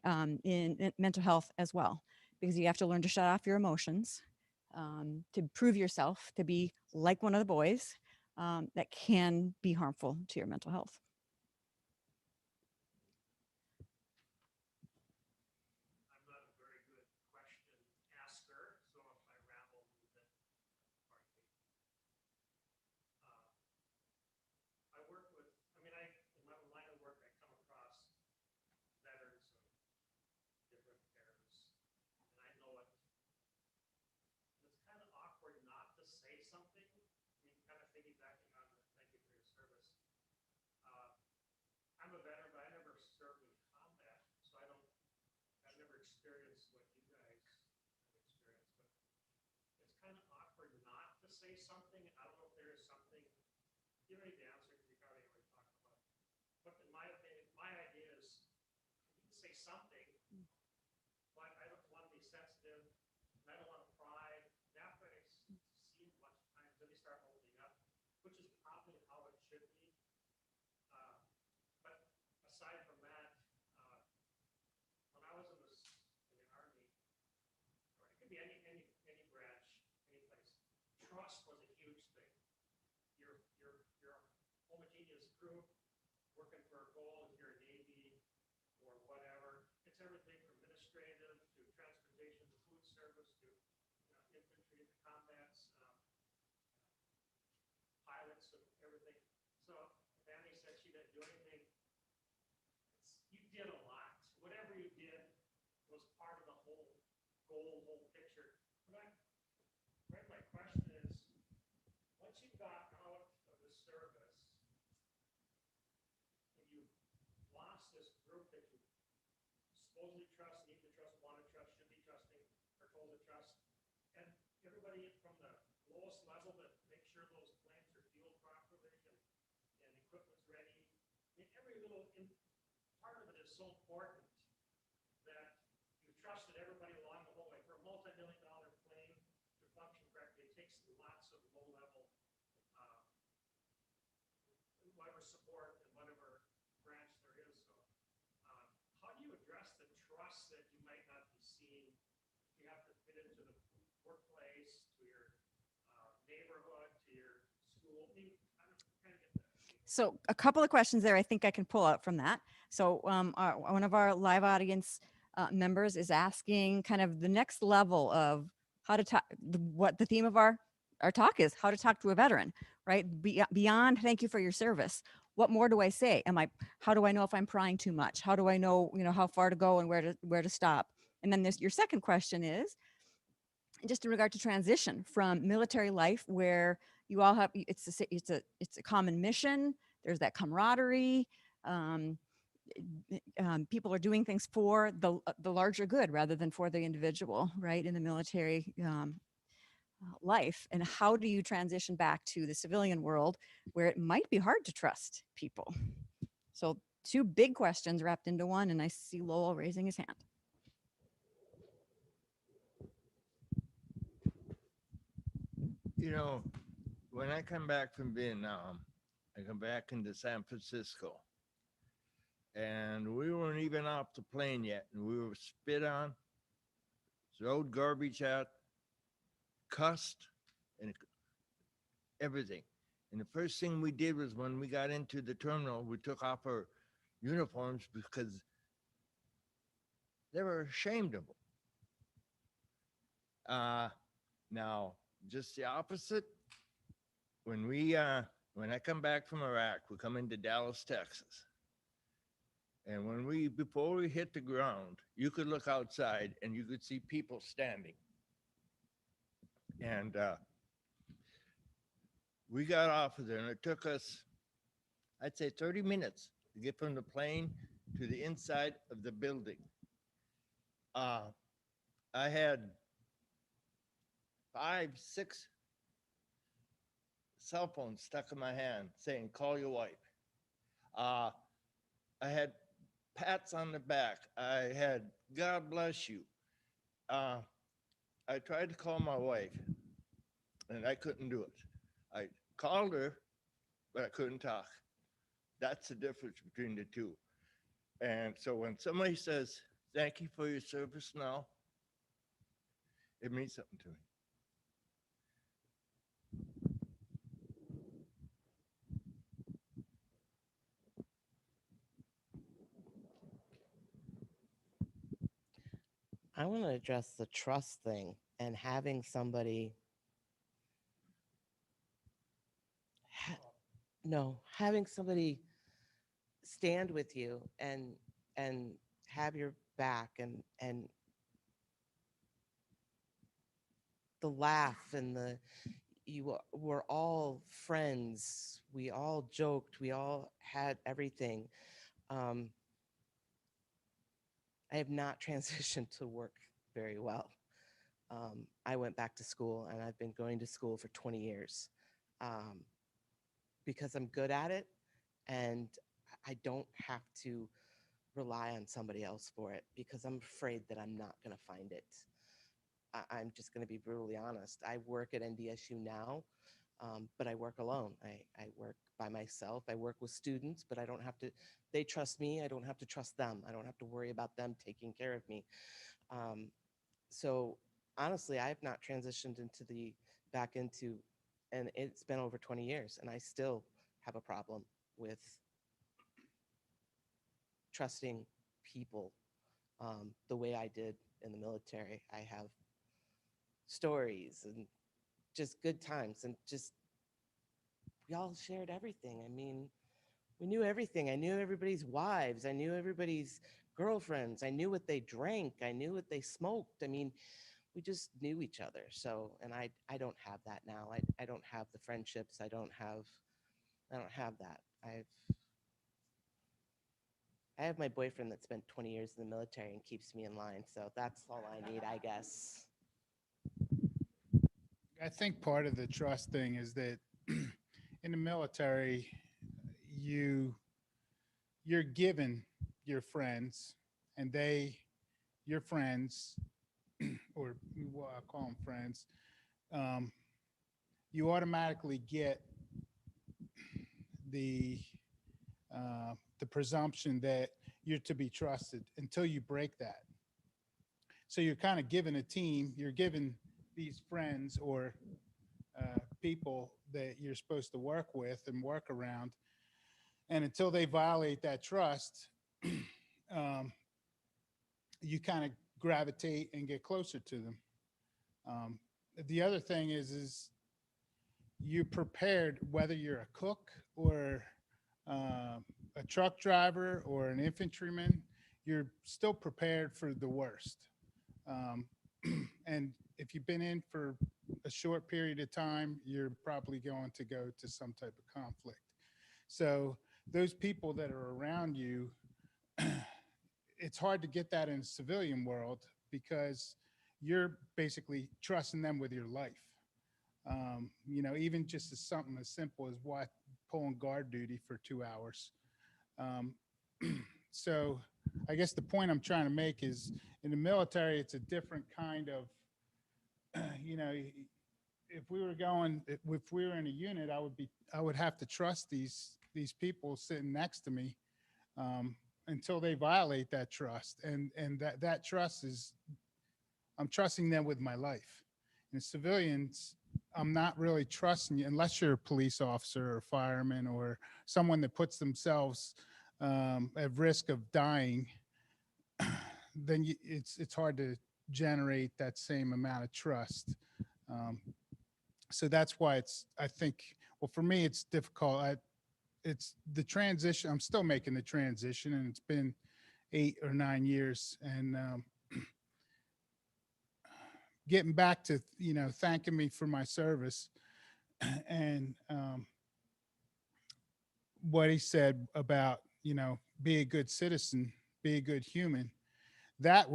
in mental health as well, because you have to learn to shut off your emotions, to prove yourself, to be like one of the boys. That can be harmful to your mental health. I'm not a very good question asker, so if I ramble a little bit, pardon me. I work with, I mean, in my line of work, I come across veterans of different eras, and I know it's kind of awkward not to say something. I mean, kind of piggybacking on the thank you for your service. I'm a veteran, but I never served in combat, so I've never experienced what you guys have experienced, but it's kind of awkward not to say something. I don't know if there is something, you don't need to answer because you probably already talked about it. But in my opinion, my idea is you can say something, but I don't want to be sensitive, and I don't want to pry. That's what I've seen much times, then they start opening up, which is probably how it should be. But aside from that, when I was in the Army, or it could be any branch, any place, trust was a huge thing. You're a homogeneous group working for a goal. If you're a Navy or whatever, it's everything from administrative to transportation to food service to infantry to combats, pilots and everything. So Mandy said she didn't do anything. You did a lot. Whatever you did was part of the whole goal, whole picture. But my question is, once you got out of the service and you lost this group that you supposedly trust, need to trust, want to trust, should be trusting, or told to trust, and everybody from the lowest level that make sure those planes are fueled properly and equipment's ready. I mean, every little part of it is so important that you trusted everybody along the whole way. For a multi-million-dollar plane to function correctly, it takes lots of low-level whatever support and whatever branch there is. So how do you address the trust that you might not be seeing? You have to fit into the workplace, to your neighborhood, to your school. I mean, I'm trying to get that. So a couple of questions there I think I can pull out from that. So one of our live audience members is asking kind of the next level of how to talk, what the theme of our talk is, how to talk to a veteran, right? Beyond thank you for your service. What more do I say? How do I know if I'm prying too much? How do I know, how far to go and where to stop? And then your second question is just in regard to transition from military life, where you all have, it's a common mission. There's that camaraderie. people are doing things for the larger good rather than for the individual, right? In the military life, and how do you transition back to the civilian world where it might be hard to trust people? So two big questions wrapped into one, and I see Lowell raising his hand. You know, when I come back from Vietnam, I come back into San Francisco, and we weren't even off the plane yet, and we were spit on, throwed garbage out, cussed, and everything. And the first thing we did was when we got into the terminal, we took off our uniforms because they were ashamed of them. Now, just the opposite. When I come back from Iraq, we come into Dallas, Texas. And before we hit the ground, you could look outside and you could see people standing. And we got off of there, and it took us, I'd say, 30 minutes to get from the plane to the inside of the building. I had 5, 6 cell phones stuck in my hand saying, "Call your wife." I had pats on the back. I had, "God bless you." I tried to call my wife, and I couldn't do it. I called her, but I couldn't talk. That's the difference between the two. And so when somebody says, "Thank you for your service now," it means something to me. I want to address the trust thing and having somebody having somebody stand with you and have your back and the laugh and you were all friends, we all joked, we all had everything. I have not transitioned to work very well. I went back to school, and I've been going to school for 20 years because I'm good at it, and I don't have to rely on somebody else for it because I'm afraid that I'm not going to find it. I'm just going to be brutally honest. I work at NDSU now, but I work alone. I work by myself. I work with students, but I don't have to, they trust me. I don't have to trust them. I don't have to worry about them taking care of me. So honestly, I have not transitioned back into, and it's been over 20 years, and I still have a problem with trusting people the way I did in the military. I have stories and just good times, and just we all shared everything. I mean, we knew everything. I knew everybody's wives. I knew everybody's girlfriends. I knew what they drank. I knew what they smoked. I mean, we just knew each other. So, and I don't have that now. I don't have the friendships. I don't have that. I have my boyfriend that spent 20 years in the military and keeps me in line. So that's all I need, I guess. I think part of the trust thing is that in the military, you're given your friends, and your friends, or what I call them friends, you automatically get the presumption that you're to be trusted until you break that. So you're kind of given a team, you're given these friends or people that you're supposed to work with and work around. And until they violate that trust, you kind of gravitate and get closer to them. The other thing is you're prepared, whether you're a cook or a truck driver or an infantryman, you're still prepared for the worst. And if you've been in for a short period of time, you're probably going to go to some type of conflict. So those people that are around you it's hard to get that in the civilian world because you're basically trusting them with your life. Even just as something as simple as pulling guard duty for 2 hours. Um, so I guess the point I'm trying to make is in the military, it's a different kind of, if we were in a unit, I would have to trust these people sitting next to me until they violate that trust. And that trust is, I'm trusting them with my life. And civilians, I'm not really trusting you unless you're a police officer or fireman or someone that puts themselves at risk of dying. Then it's hard to generate that same amount of trust. So that's why I think, well, for me, it's difficult. It's the transition. I'm still making the transition, and it's been 8 or 9 years. And getting back to, thanking me for my service and what he said about, be a good citizen, be a good human. That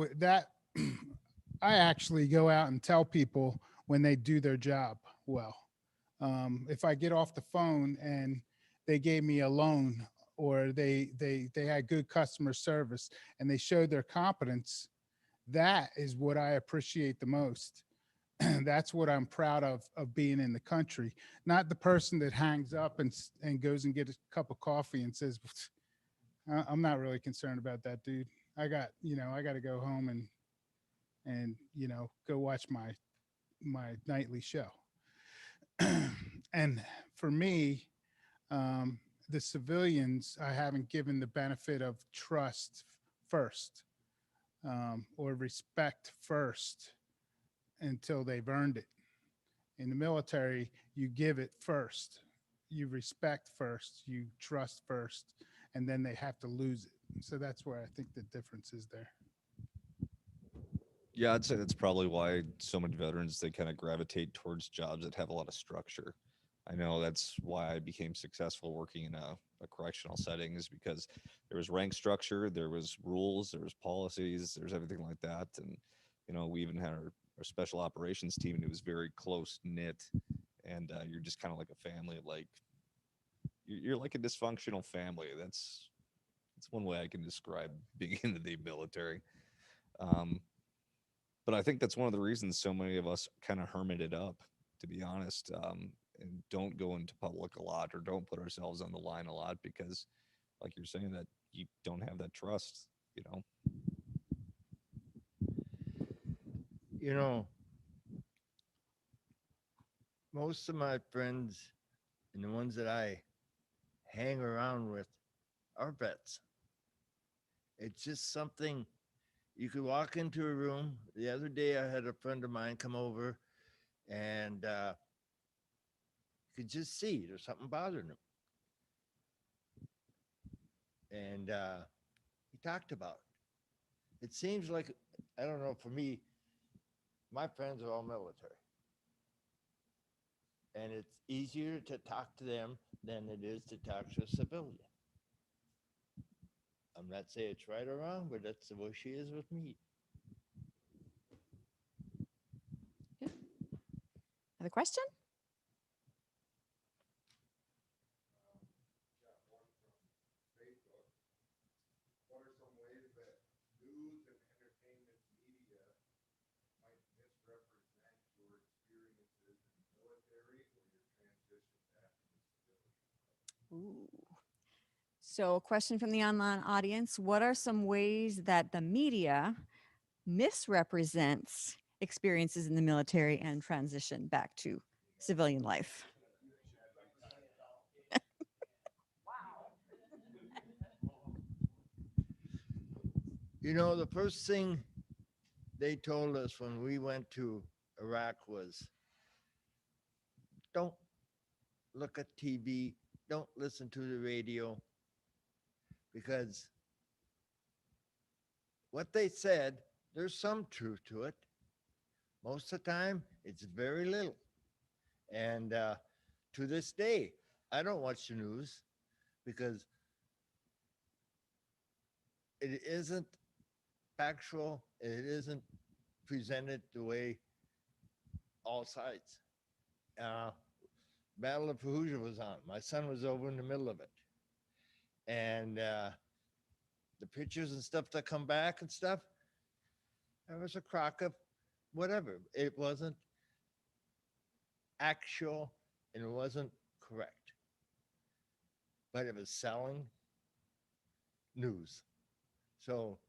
I actually go out and tell people when they do their job well. If I get off the phone and they gave me a loan or they had good customer service and they showed their competence, that is what I appreciate the most. That's what I'm proud of being in the country, not the person that hangs up and goes and get a cup of coffee and says, I'm not really concerned about that, dude. I got to go home and go watch my nightly show. And for me, the civilians, I haven't given the benefit of trust first or respect first until they've earned it. In the military, you give it first, you respect first, you trust first, and then they have to lose it. So that's where I think the difference is there. Yeah, I'd say that's probably why so many veterans, they kind of gravitate towards jobs that have a lot of structure. I know that's why I became successful working in a correctional setting, is because there was rank structure, there was rules, there was policies, there's everything like that. And, we even had our special operations team, and it was very close knit. And you're just kind of like a family, like you're like a dysfunctional family. That's one way I can describe being in the military. But I think that's one of the reasons so many of us kind of hermit it up, to be honest, and don't go into public a lot or don't put ourselves on the line a lot because, like you're saying, that you don't have that trust, Most of my friends and the ones that I hang around with are vets. It's just something you could walk into a room. The other day, I had a friend of mine come over and you could just see there's something bothering him. And he talked about it. It seems like, I don't know, for me, my friends are all military. And it's easier to talk to them than it is to talk to a civilian. I'm not saying it's right or wrong, but that's the way she is with me. Another question? What are some ways that news and entertainment media might misrepresent your experiences in the military or your transition back to civilian? Ooh. So, a question from the online audience. What are some ways that the media misrepresents experiences in the military and transition back to civilian life? The first thing they told us when we went to Iraq was, don't look at TV, don't listen to the radio, because what they said, there's some truth to it. Most of the time, it's very little. And to this day, I don't watch the news because it isn't factual. It isn't presented the way all sides. Uh, Battle of Fallujah was on. My son was over in the middle of it, and the pictures and stuff that come back and stuff. It was a crock of whatever. It wasn't actual, and it wasn't correct, but it was selling news. So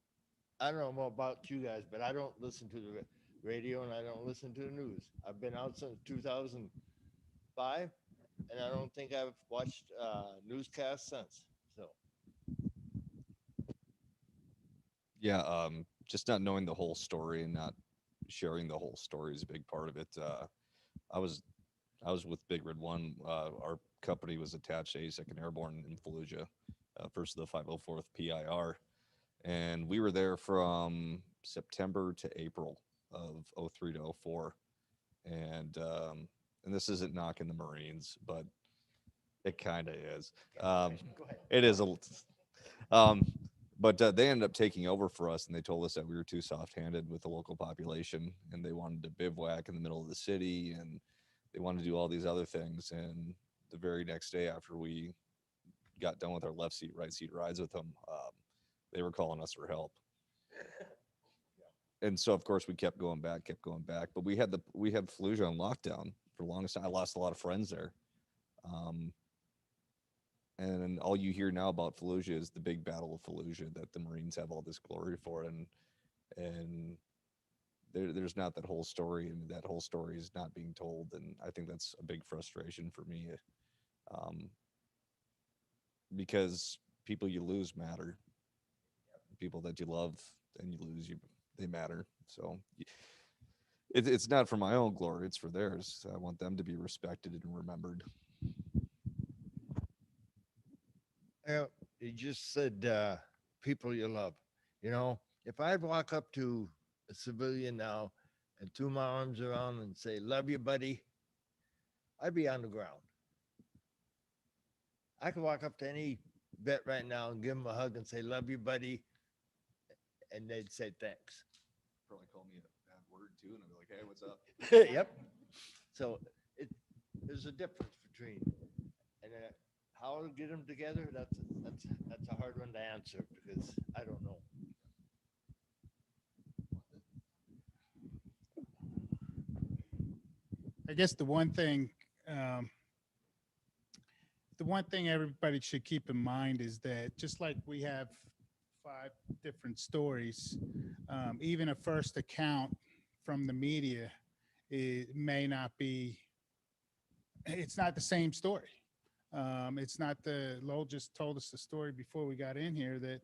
I don't know about you guys, but I don't listen to the radio and I don't listen to the news. I've been out since 2005, and I don't think I've watched newscasts since. So Yeah, just not knowing the whole story and not sharing the whole story is a big part of it. I was I was with Big Red One. Our company was attached to 82nd Airborne in Fallujah, first of the 504th PIR, and we were there from September to April of '03 to '04, and this isn't knocking the Marines, but it kind of is. It is a. Um, but they ended up taking over for us, and they told us that we were too soft-handed with the local population, and they wanted to bivouac in the middle of the city, and they wanted to do all these other things. And the very next day after we got done with our left seat, right seat rides with them, they were calling us for help. And so, of course, we kept going back. But we had Fallujah on lockdown for the longest time. I lost a lot of friends there. And all you hear now about Fallujah is the big battle of Fallujah that the Marines have all this glory for, and there's not that whole story, and that whole story is not being told, and I think that's a big frustration for me, because people you lose matter, people that you love and you lose, they matter. So it's not for my own glory; it's for theirs. I want them to be respected and remembered. You just said people you love. You know, if I walk up to a civilian now and threw my arms around and say, "Love you, buddy," I'd be on the ground. I could walk up to any vet right now and give him a hug and say, "Love you, buddy," and they'd say thanks. Probably call me a bad word too, and I'd be like, "Hey, what's up?" Yep. So there's a difference between, and how to get them together. That's a hard one to answer because I don't know. I guess the one thing everybody should keep in mind is that just like we have 5 different stories, even a first account from the media, it may not be, it's not the same story. It's not Lowell just told us the story before we got in here that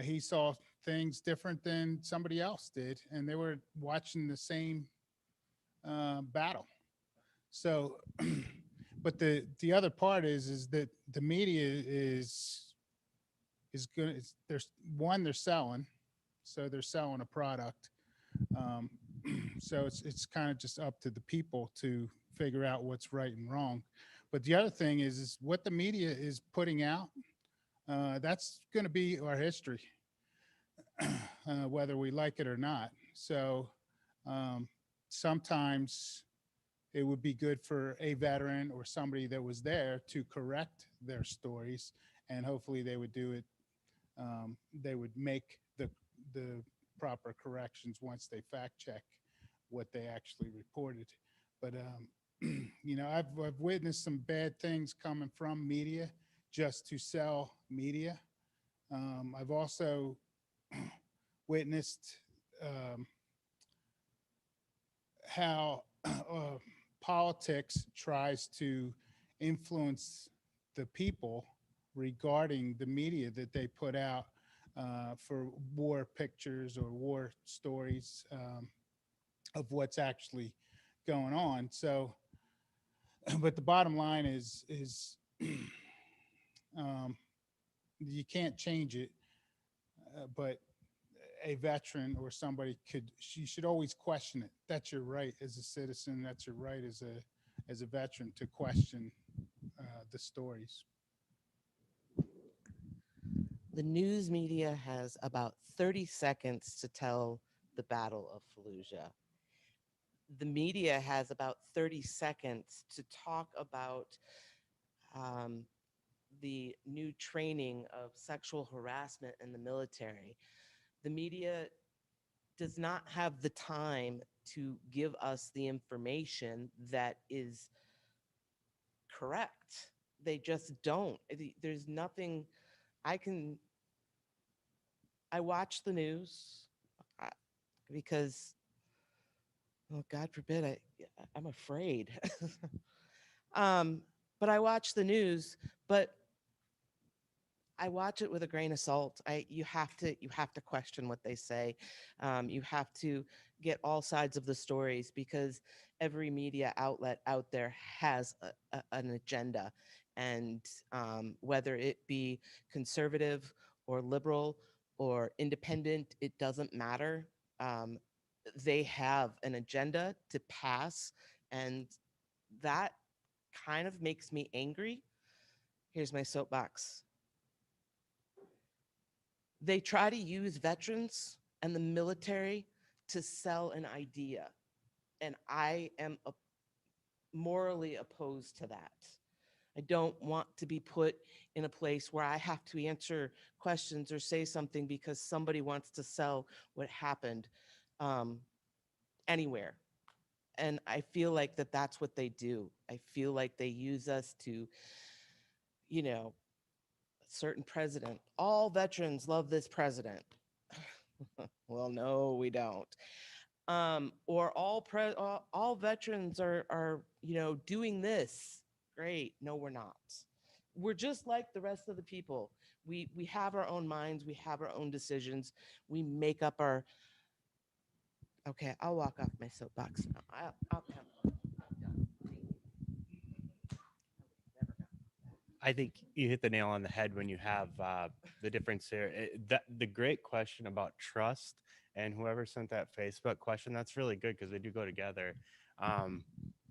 he saw things different than somebody else did, and they were watching the same battle. So, but the other part is that the media is good. They're selling, so they're selling a product. So it's kind of just up to the people to figure out what's right and wrong. But the other thing is what the media is putting out. That's going to be our history, whether we like it or not. So sometimes it would be good for a veteran or somebody that was there to correct their stories, and hopefully they would do it. They would make the proper corrections once they fact check what they actually reported. But you know, I've witnessed some bad things coming from media just to sell media. I've also witnessed how politics tries to influence the people regarding the media that they put out for war pictures or war stories of what's actually going on. So, but the bottom line is you can't change it, but a veteran or somebody you should always question it. That's your right as a citizen. That's your right as a veteran to question the stories. The news media has about 30 seconds to tell the Battle of Fallujah. The media has about 30 seconds to talk about the new training of sexual harassment in the military. The media does not have the time to give us the information that is correct. They just don't. There's nothing I can. I watch the news because, oh, God forbid, I'm afraid. But I watch the news, but I watch it with a grain of salt. You have to question what they say. You have to get all sides of the stories because every media outlet out there has an agenda, and whether it be conservative or liberal or independent, it doesn't matter. They have an agenda to pass, and that kind of makes me angry. Here's my soapbox. They try to use veterans and the military to sell an idea. And I am morally opposed to that. I don't want to be put in a place where I have to answer questions or say something because somebody wants to sell what happened anywhere. And I feel like that's what they do. I feel like they use us to, a certain president. All veterans love this president. Well, no, we don't. Or all veterans are doing this. Great. No, we're not. We're just like the rest of the people. We have our own minds. We have our own decisions. We make up our. Okay, I'll walk off my soapbox now. I'll I think you hit the nail on the head when you have the difference here. The great question about trust, and whoever sent that Facebook question, that's really good because they do go together. I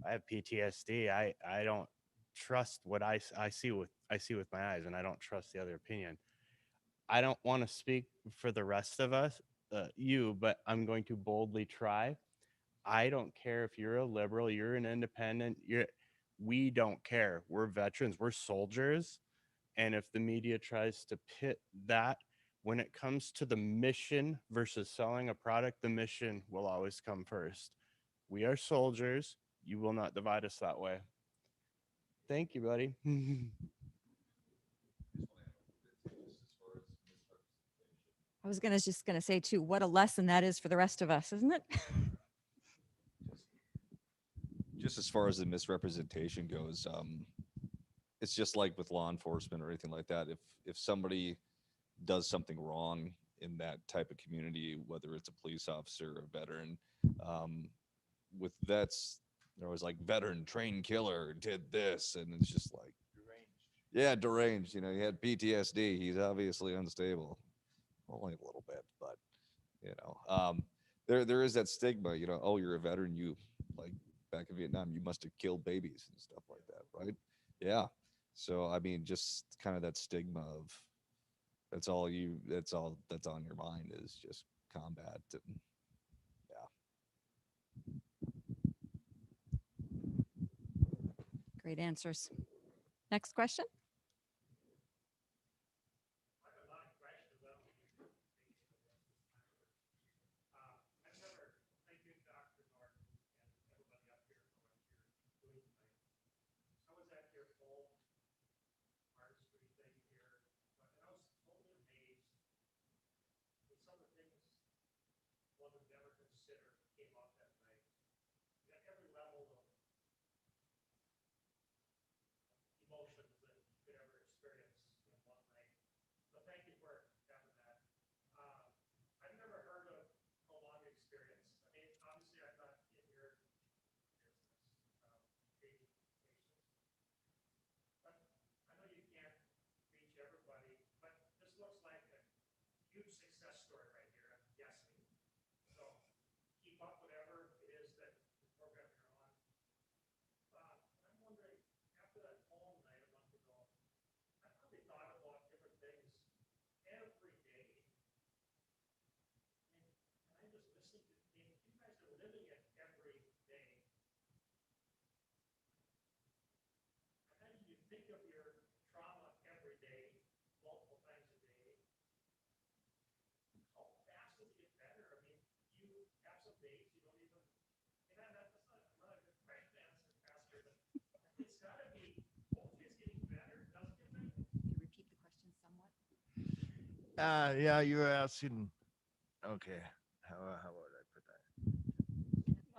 have PTSD. I don't trust what I see with my eyes, and I don't trust the other opinion. I don't want to speak for the rest of us, but I'm going to boldly try. I don't care if you're a liberal, you're an independent, we don't care. We're veterans, we're soldiers. And if the media tries to pit that, when it comes to the mission versus selling a product, the mission will always come first. We are soldiers. You will not divide us that way. Thank you, buddy. I was just gonna say too, what a lesson that is for the rest of us, isn't it? Just as far as the misrepresentation goes, it's just like with law enforcement or anything like that. If somebody does something wrong in that type of community, whether it's a police officer or a veteran, with vets, they're always like, veteran trained killer did this, and it's just like deranged. Yeah, deranged. He had PTSD. He's obviously unstable. Only a little bit, but there is that stigma. Oh, you're a veteran. You like back in Vietnam, you must have killed babies and stuff like that, right? Yeah. So I mean, just kind of that stigma of that's all that's on your mind is just combat. And Great answers. Next question. Emotions that face. You don't even, and that's not, I'm not a good great answer, Pastor, but it's gotta be, hopefully it's getting better, doesn't get better. Can you repeat the question somewhat? Yeah, you were asking. Okay, how would I put that?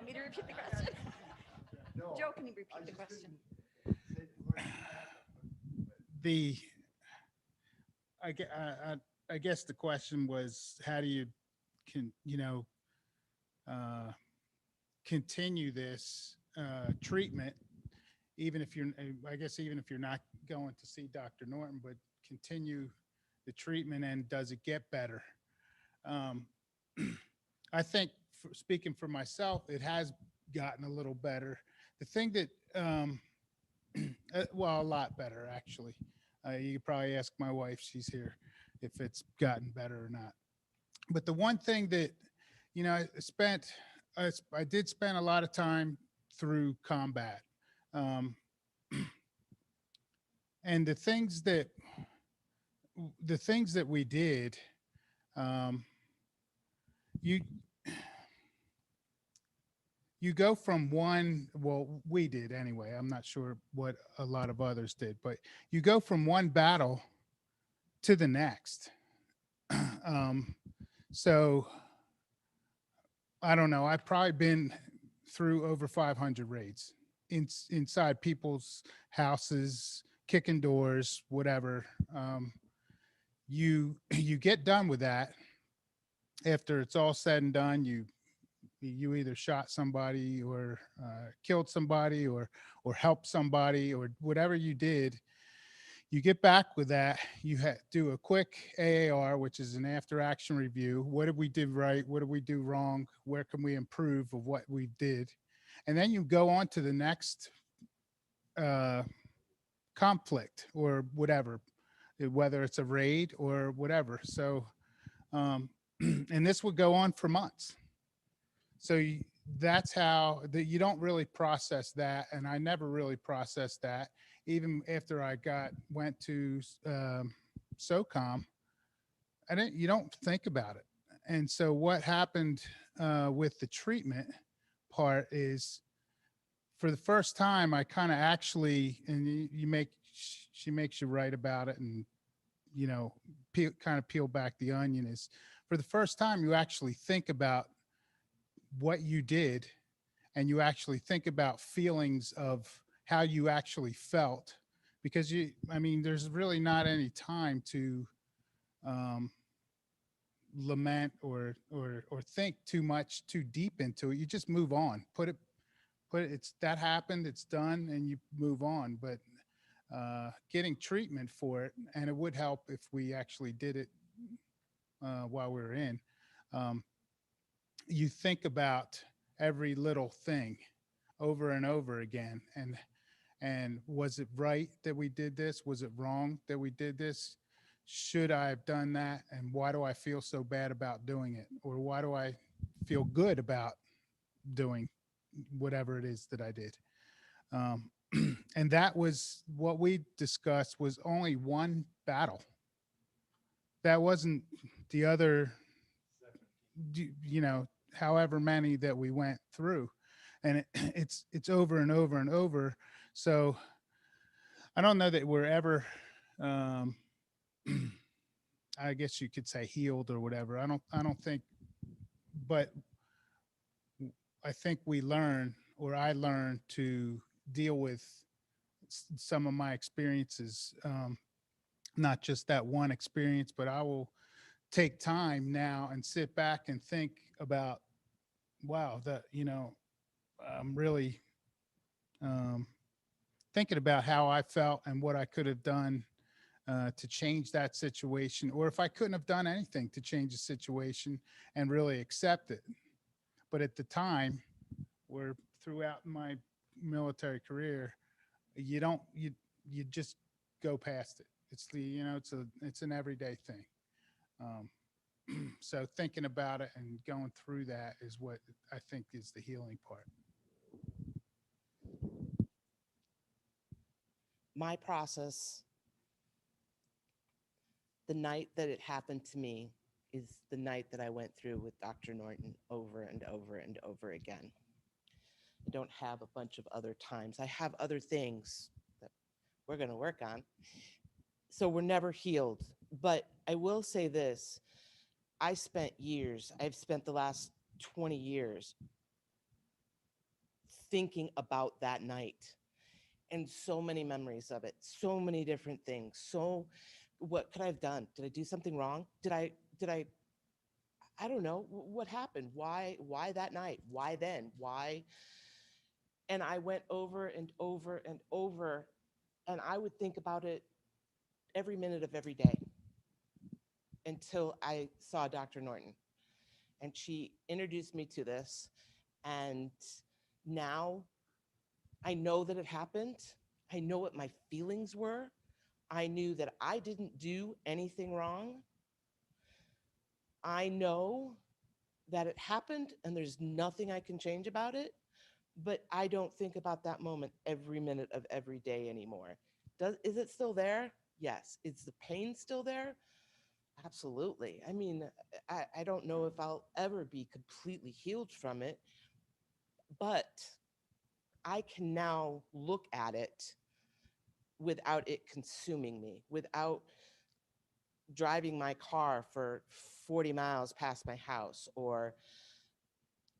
Want me to repeat the question? No, Joe, can you I repeat the just question? The, I guess the question was, how do you uh, continue this treatment, even if you're, I guess, even if you're not going to see Dr. Norton, but continue the treatment, and does it get better? I think, speaking for myself, it has gotten a little better. The thing that, well, a lot better, actually. You could probably ask my wife, she's here, if it's gotten better or not. But the one thing that, I did spend a lot of time through combat. And the things that we did, you go from one, well, we did anyway. I'm not sure what a lot of others did, but you go from one battle to the next. So I don't know. I've probably been through over 500 raids inside people's houses, kicking doors, whatever. You get done with that. After it's all said and done, you either shot somebody or killed somebody or helped somebody or whatever you did. You get back with that. You do a quick AAR, which is an after action review. What did we do right? What did we do wrong? Where can we improve of what we did? And then you go on to the next conflict or whatever, whether it's a raid or whatever. So, and this would go on for months. So that's how you don't really process that. And I never really processed that. Even after I went to SOCOM, you don't think about it. And so what happened with the treatment part is, for the first time, I kind of actually, and she makes you write about it and, kind of peel back the onion, is for the first time, you actually think about what you did, and you actually think about feelings of how you actually felt, because there's really not any time to lament or think too deep into it. You just move on, it's that happened, it's done, and you move on. But getting treatment for it, and it would help if we actually did it while we were in, you think about every little thing over and over again. And was it right that we did this? Was it wrong that we did this? Should I have done that? And why do I feel so bad about doing it? Or why do I feel good about doing whatever it is that I did? And that was what we discussed, was only one battle. That wasn't the other, however many that we went through. And it's over and over and over. So I don't know that we're ever, I guess you could say, healed or whatever. I don't think, but I think I learned to deal with some of my experiences, not just that one experience, but I will take time now and sit back and think about, wow, I'm really thinking about how I felt and what I could have done to change that situation, or if I couldn't have done anything to change the situation, and really accept it. But at the time, or throughout my military career, you just go past it. It's it's an everyday thing. So thinking about it and going through that is what I think is the healing part. My process, the night that it happened to me, is the night that I went through with Dr. Norton over and over and over again. I don't have a bunch of other times. I have other things that we're going to work on. So we're never healed. But I will say this. I've spent the last 20 years thinking about that night and so many memories of it, so many different things. So what could I have done? Did I do something wrong? I don't know what happened. Why that night? Why then? Why? And I went over and over and over, and I would think about it every minute of every day until I saw Dr. Norton. And she introduced me to this. And now I know that it happened. I know what my feelings were. I knew that I didn't do anything wrong. I know that it happened and there's nothing I can change about it, but I don't think about that moment every minute of every day anymore. Is it still there? Yes. Is the pain still there? Absolutely. I mean, I don't know if I'll ever be completely healed from it, but I can now look at it without it consuming me, without driving my car for 40 miles past my house, or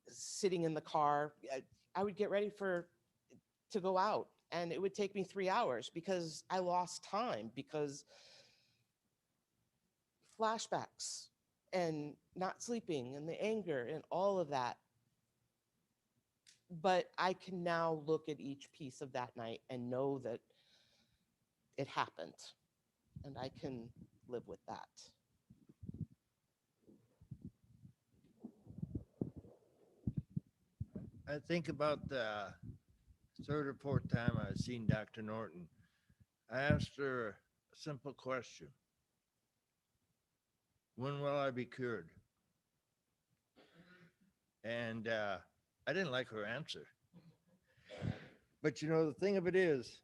sitting in the car. I would get ready to go out, and it would take me 3 hours because I lost time, because flashbacks and not sleeping and the anger and all of that. But I can now look at each piece of that night and know that it happened, and I can live with that. I think about the third or fourth time I've seen Dr. Norton. I asked her a simple question. When will I be cured? And I didn't like her answer. But you know, the thing of it is,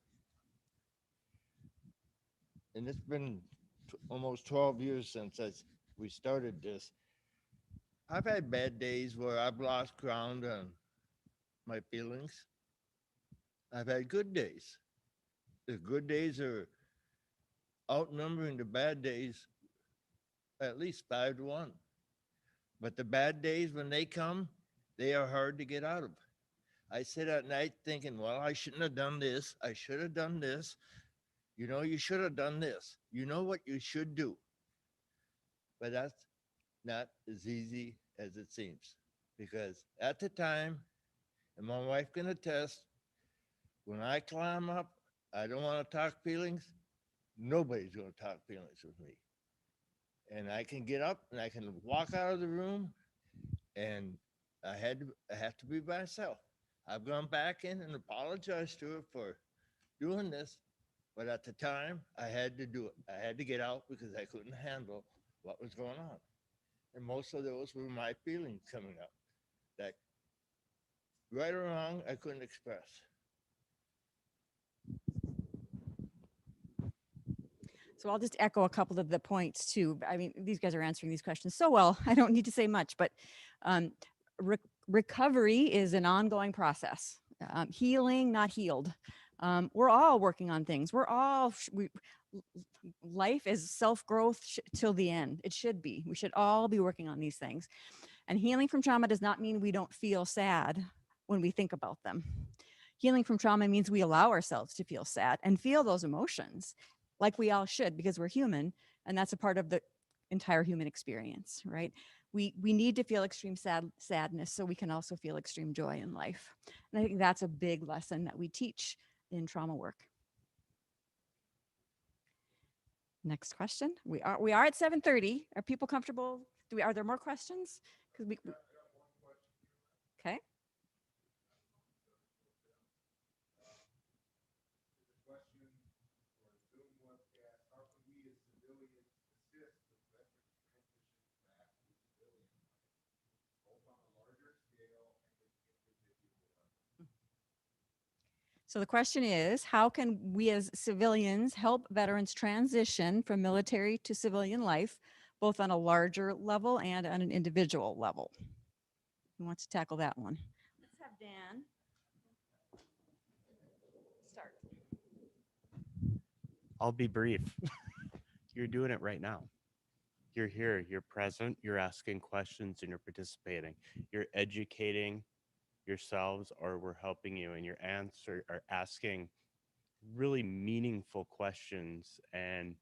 and it's been almost 12 years since we started this, I've had bad days where I've lost ground on my feelings. I've had good days. The good days are outnumbering the bad days at least 5-1. But the bad days, when they come, they are hard to get out of. I sit at night thinking, well, I shouldn't have done this. I should have done this. You know, you should have done this. You know what you should do. But that's not as easy as it seems. Because at the time, and my wife can attest, when I climb up, I don't want to talk feelings. Nobody's going to talk feelings with me. And I can get up and I can walk out of the room, and I have to be myself. I've gone back in and apologized to her for doing this, but at the time I had to do it. I had to get out because I couldn't handle what was going on. And most of those were my feelings coming up that, right or wrong, I couldn't express. So I'll just echo a couple of the points too. I mean, these guys are answering these questions so well. I don't need to say much, but recovery is an ongoing process. Healing, not healed. We're all working on things. Life is self-growth till the end. It should be. We should all be working on these things. And healing from trauma does not mean we don't feel sad when we think about them. Healing from trauma means we allow ourselves to feel sad and feel those emotions, like we all should, because we're human, and that's a part of the entire human experience, right? We need to feel extreme sadness so we can also feel extreme joy in life. And I think that's a big lesson that we teach in trauma work. Next question. We are at 7:30. Are people comfortable? Are there more questions? Because okay. So the question is, how can we as civilians help veterans transition from military to civilian life, both on a larger level and on an individual level. Who wants to tackle that one? Let's have Dan start. I'll be brief. You're doing it right now. You're here, you're present, you're asking questions, and you're participating. You're educating yourselves, or we're helping you, and you're asking really meaningful questions. And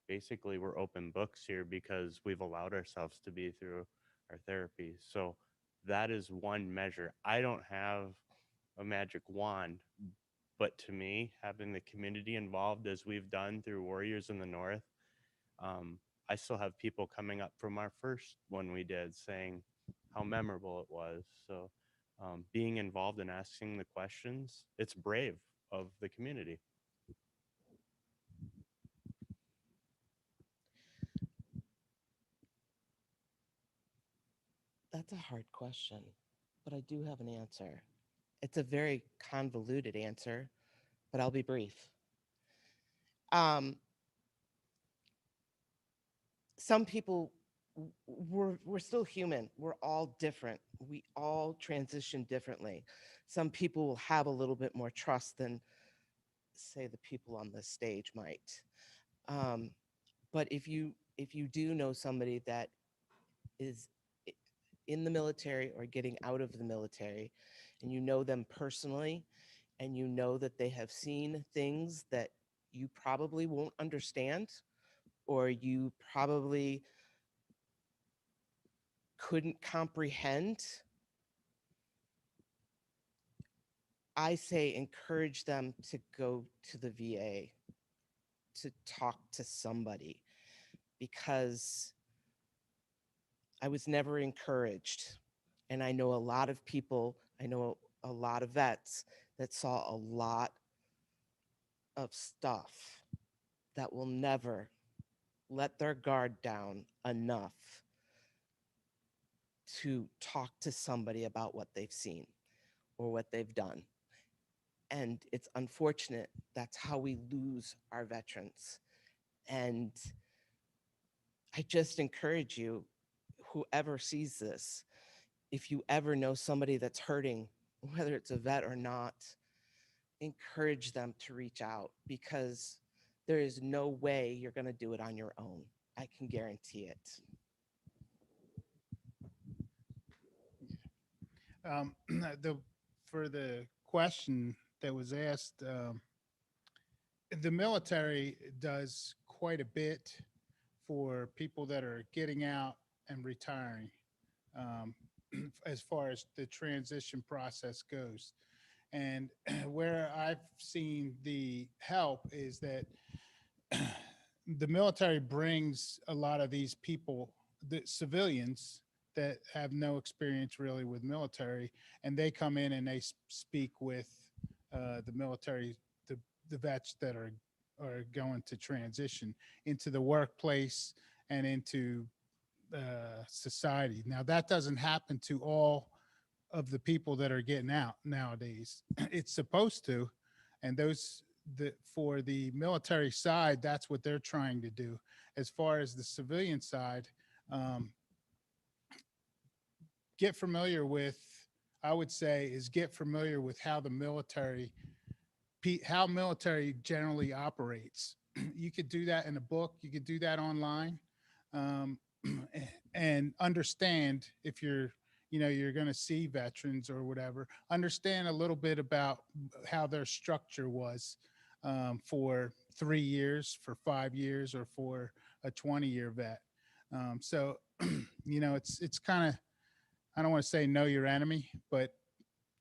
basically, we're open books here because we've allowed ourselves to be through our therapy. So that is one measure. I don't have a magic wand, but to me, having the community involved as we've done through Warriors in the North, I still have people coming up from our first one we did saying how memorable it was. So being involved and asking the questions, it's brave of the community. That's a hard question, but I do have an answer. It's a very convoluted answer, but I'll be brief. Some people, we're still human. We're all different. We all transition differently. Some people will have a little bit more trust than, say, the people on the stage might. But if you do know somebody that is in the military or getting out of the military, and you know them personally, and you know that they have seen things that you probably won't understand, or you probably couldn't comprehend, I say encourage them to go to the VA to talk to somebody, because I was never encouraged. And I know a lot of people, I know a lot of vets that saw a lot of stuff that will never let their guard down enough to talk to somebody about what they've seen or what they've done. And it's unfortunate that's how we lose our veterans. And I just encourage you, whoever sees this, if you ever know somebody that's hurting, whether it's a vet or not, encourage them to reach out, because there is no way you're going to do it on your own. I can guarantee it. For the question that was asked, the military does quite a bit for people that are getting out and retiring, as far as the transition process goes. And where I've seen the help is that the military brings a lot of these people, the civilians that have no experience really with military, and they come in and they speak with the military, the vets that are going to transition into the workplace and into society. Now that doesn't happen to all of the people that are getting out nowadays. It's supposed to, and for the military side, that's what they're trying to do. As far as the civilian side, get familiar with, I would say, is get familiar with how the military generally operates. You could do that in a book. You could do that online, and understand, if you're going to see veterans or whatever, understand a little bit about how their structure was, for 3 years, for 5 years, or for a 20-year vet. So, it's kind of, I don't want to say know your enemy, but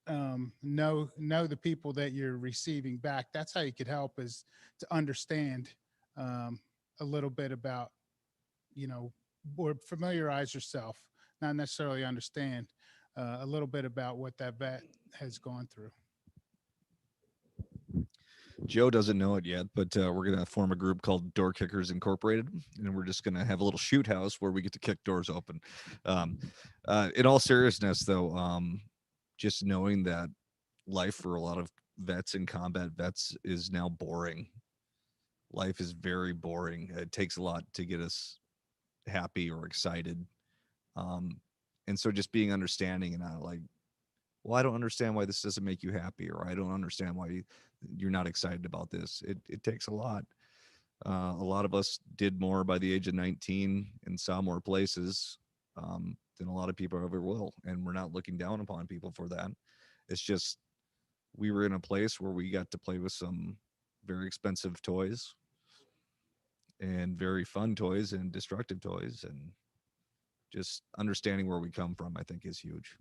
know the people that you're receiving back. That's how you could help, is to understand a little bit about, or familiarize yourself, not necessarily understand, a little bit about what that vet has gone through. Joe doesn't know it yet, but we're going to form a group called Door Kickers Incorporated, and we're just going to have a little shoot house where we get to kick doors open. In all seriousness, though, just knowing that life for a lot of vets and combat vets is now boring. Life is very boring. It takes a lot to get us happy or excited. And so just being understanding and not like, well, I don't understand why this doesn't make you happy, or I don't understand why you're not excited about this. It takes a lot. A lot of us did more by the age of 19 and saw more places than a lot of people ever will. And we're not looking down upon people for that. It's just, we were in a place where we got to play with some very expensive toys and very fun toys and destructive toys. And just understanding where we come from, I think, is huge.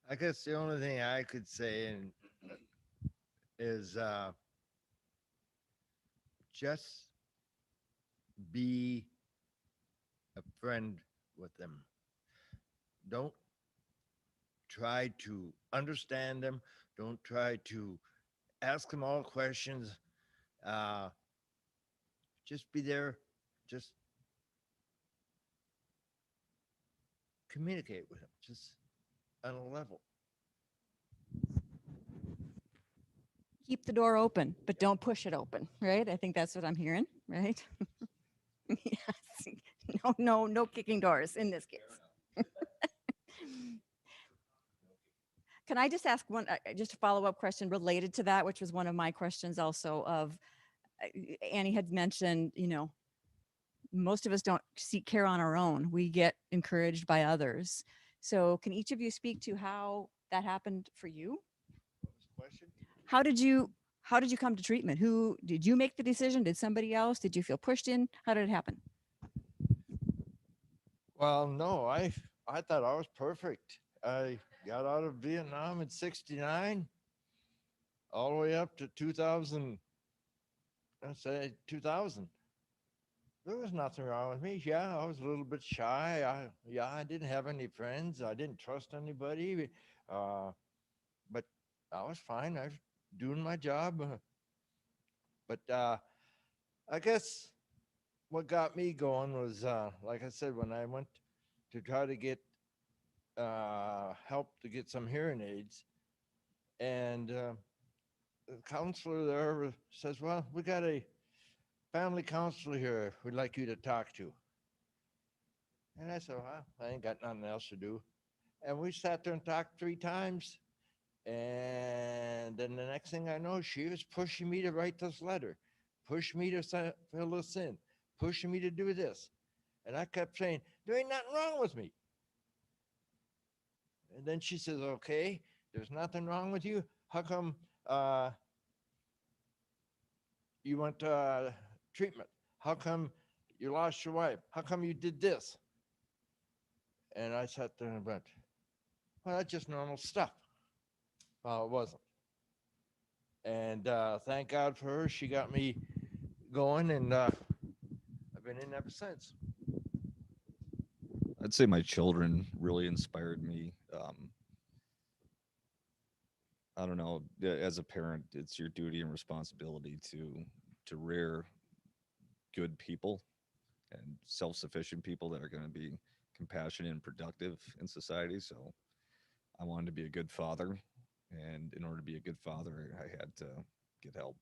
I guess the only thing I could say is just be a friend with them. Don't try to understand them. Don't try to ask them all questions. Uh, just be there. Just communicate with them, just on a level. Keep the door open, but don't push it open, right? I think that's what I'm hearing, right? Yes. No kicking doors in this case. Can I just ask one, just a follow-up question related to that, which was one of my questions also of, Annie had mentioned, most of us don't seek care on our own. We get encouraged by others. So can each of you speak to how that happened for you? Question? How did you come to treatment? Who did you make the decision? Did somebody else? Did you feel pushed in? How did it happen? Well, no, I thought I was perfect. I got out of Vietnam in '69, all the way up to 2000. Let's say 2000. There was nothing wrong with me. Yeah, I was a little bit shy. I didn't have any friends. I didn't trust anybody. But I was fine. I was doing my job. But I guess what got me going was, like I said, when I went to try to get help to get some hearing aids, and the counselor there says, "Well, we got a family counselor here we'd like you to talk to." And I said, "Well, I ain't got nothing else to do." And we sat there and talked 3 times. And then the next thing I know, she was pushing me to write this letter, push me to fill this in, pushing me to do this. And I kept saying, there ain't nothing wrong with me. And then she says, okay, there's nothing wrong with you. How come you went to treatment? How come you lost your wife? How come you did this? And I sat there and went, well, that's just normal stuff. Well, it wasn't. And thank God for her. She got me going, and I've been in ever since. I'd say my children really inspired me. I don't know. As a parent, it's your duty and responsibility to rear good people and self-sufficient people that are going to be compassionate and productive in society. So I wanted to be a good father, and in order to be a good father, I had to get help.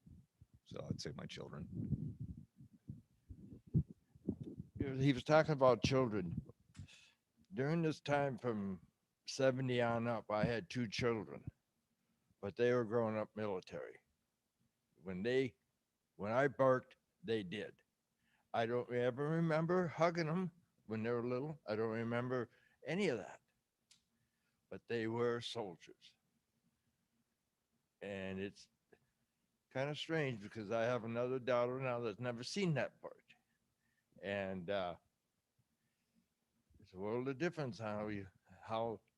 So I'd say my children. He was talking about children. During this time from 70 on up, I had 2 children, but they were growing up military. When I barked, they did. I don't ever remember hugging them when they were little. I don't remember any of that. But they were soldiers. And it's kind of strange because I have another daughter now that's never seen that part. And it's a world of difference how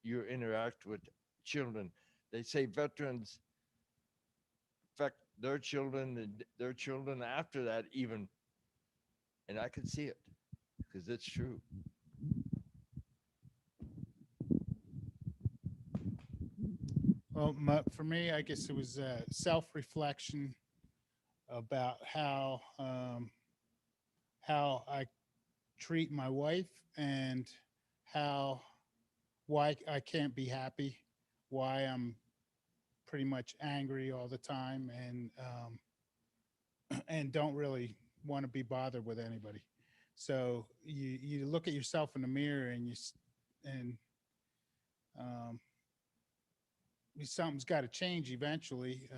you interact with children. They say veterans affect their children and their children after that even. And I can see it because it's true. Well, for me, I guess it was self-reflection about how I treat my wife, and why I can't be happy, why I'm pretty much angry all the time, and and don't really want to be bothered with anybody. So you look at yourself in the mirror and um, something's got to change eventually.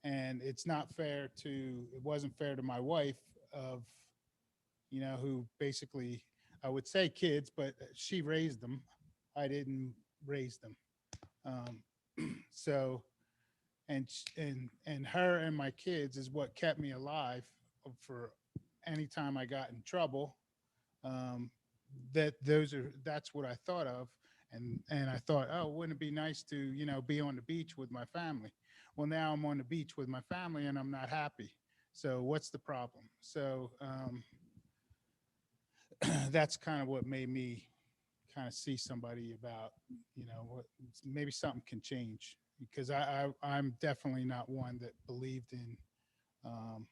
And it's not fair to, it wasn't fair to my wife of, who basically, I would say kids, but she raised them. I didn't raise them. So, and her and my kids is what kept me alive for any time I got in trouble. Um, that's what I thought of. And I thought, oh, wouldn't it be nice to, be on the beach with my family? Well, now I'm on the beach with my family and I'm not happy. So what's the problem? So that's kind of what made me kind of see somebody about, what maybe something can change, because I'm definitely not one that believed in um,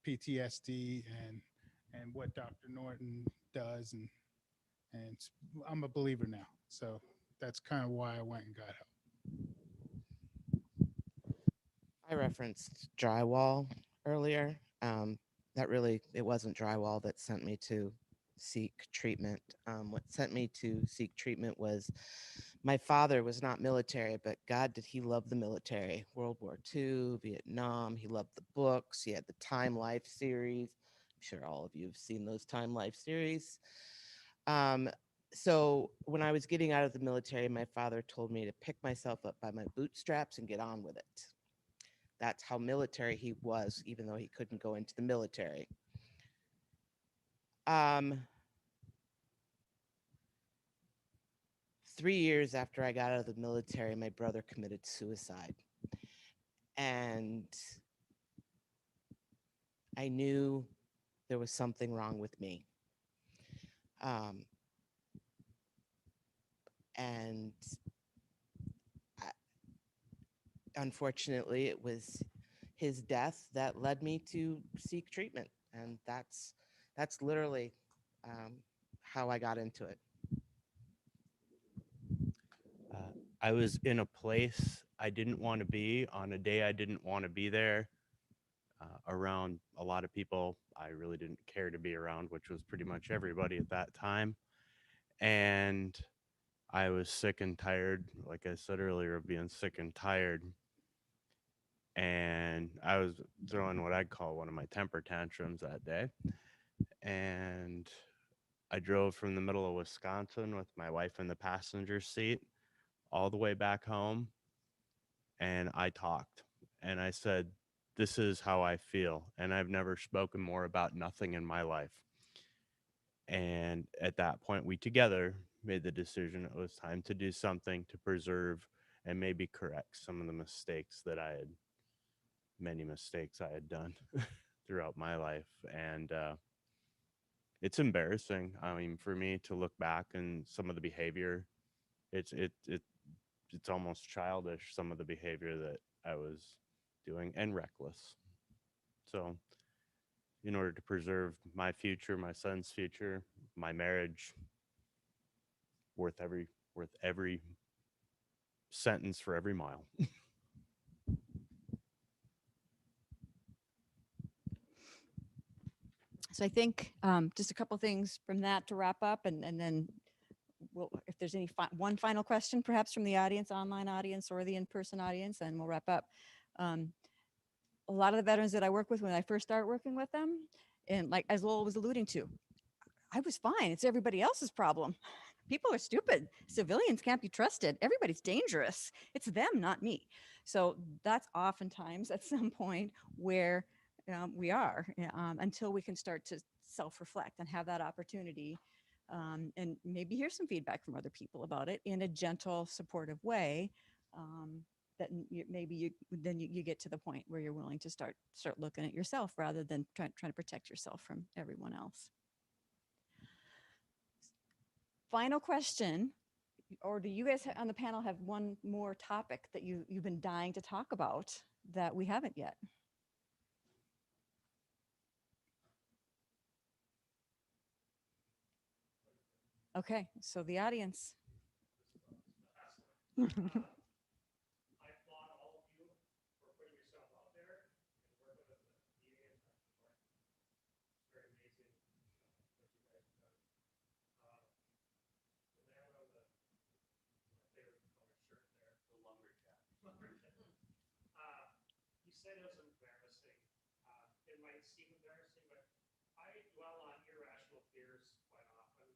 PTSD and what Dr. Norton does, and I'm a believer now. So that's kind of why I went and got help. I referenced drywall earlier. That really, it wasn't drywall that sent me to seek treatment. What sent me to seek treatment was my father was not military, but God, did he love the military. World War II, Vietnam. He loved the books. He had the Time Life series. I'm sure all of you have seen those Time Life series. So when I was getting out of the military, my father told me to pick myself up by my bootstraps and get on with it. That's how military he was, even though he couldn't go into the military. 3 years after I got out of the military, my brother committed suicide. And I knew there was something wrong with me. And unfortunately, it was his death that led me to seek treatment. And that's literally how I got into it. I was in a place I didn't want to be on a day I didn't want to be there, around a lot of people I really didn't care to be around, which was pretty much everybody at that time. And I was sick and tired, like I said earlier, of being sick and tired. And I was throwing what I'd call one of my temper tantrums that day. And I drove from the middle of Wisconsin with my wife in the passenger seat all the way back home. And I talked and I said, this is how I feel. And I've never spoken more about nothing in my life. And at that point, we together made the decision it was time to do something to preserve and maybe correct some of the mistakes that many mistakes I had done throughout my life. And it's embarrassing. I mean, for me to look back and some of the behavior, it's almost childish, some of the behavior that I was doing, and reckless. So in order to preserve my future, my son's future, my marriage, worth every sentence for every mile. So I think just a couple things from that to wrap up, and then if there's any one final question, perhaps from the audience, online audience, or the in-person audience, and we'll wrap up. A lot of the veterans that I work with, when I first started working with them, and like as Lowell was alluding to, I was fine. It's everybody else's problem. People are stupid. Civilians can't be trusted. Everybody's dangerous. It's them, not me. So that's oftentimes at some point where we are, until we can start to self-reflect and have that opportunity, and maybe hear some feedback from other people about it in a gentle, supportive way. That maybe you get to the point where you're willing to start looking at yourself rather than trying to protect yourself from everyone else. Final question, or do you guys on the panel have one more topic that you've been dying to talk about that we haven't yet? Okay, so the audience. I applaud all of you for putting yourself out there seem embarrassing, but I dwell on irrational fears quite often.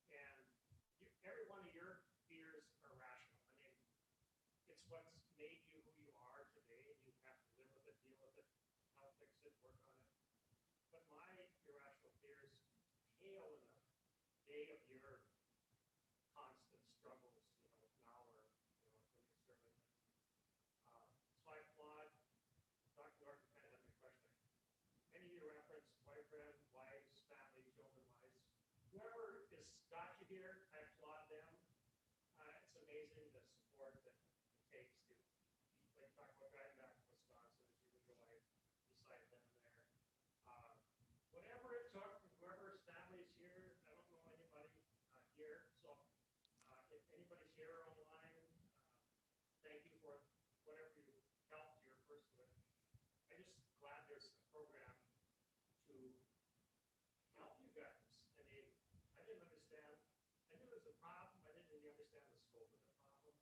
And every one of your fears are rational. I mean, it's what's made you who you are today, and you have to live with it, deal with it, how to fix it, work on it. But my irrational fears pale in the day of your constant struggles, now or, when you're serving. So I applaud Dr. Norton kind of had my question. Any of you reference boyfriend, wives, family, children, wives. Whoever has got you here, I applaud them. It's amazing the support that it takes to, like, talk about driving back to Wisconsin, as you and your wife beside them there. Whatever it took, whoever's family is here, I don't know anybody here, so if anybody's here online, thank you for whatever you helped your person with. I'm just glad there's a program to help you guys. I mean, I didn't understand. I knew there was a problem. I didn't really understand the scope of the problem.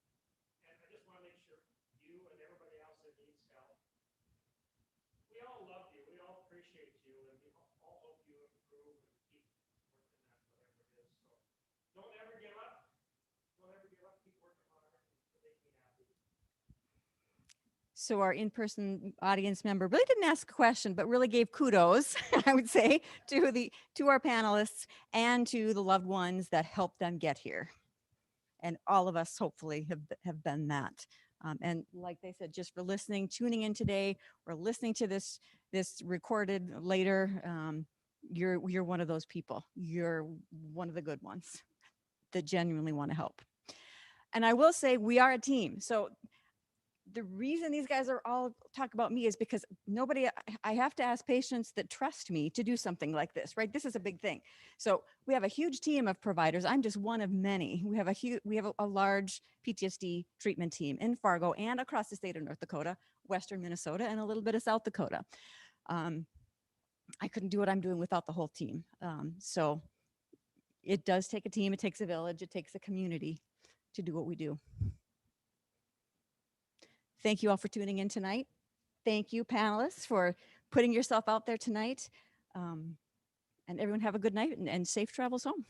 And I just want to make sure you and everybody else that needs help. We all love you. We all appreciate you, and we all hope you improve and keep working at whatever it is. So don't ever give up. Don't ever give up. Keep working hard to make me happy. So our in-person audience member really didn't ask a question, but really gave kudos, I would say, to our panelists and to the loved ones that helped them get here. And all of us hopefully have been that. And like they said, just for listening, tuning in today, or listening to this recorded later, you're one of those people. You're one of the good ones that genuinely want to help. And I will say we are a team. So the reason these guys are all talk about me is because I have to ask patients that trust me to do something like this, right? This is a big thing. So we have a huge team of providers. I'm just one of many. We have a large PTSD treatment team in Fargo and across the state of North Dakota, Western Minnesota, and a little bit of South Dakota. I couldn't do what I'm doing without the whole team. So it does take a team. It takes a village. It takes a community to do what we do. Thank you all for tuning in tonight. Thank you, panelists, for putting yourself out there tonight. And everyone have a good night and safe travels home.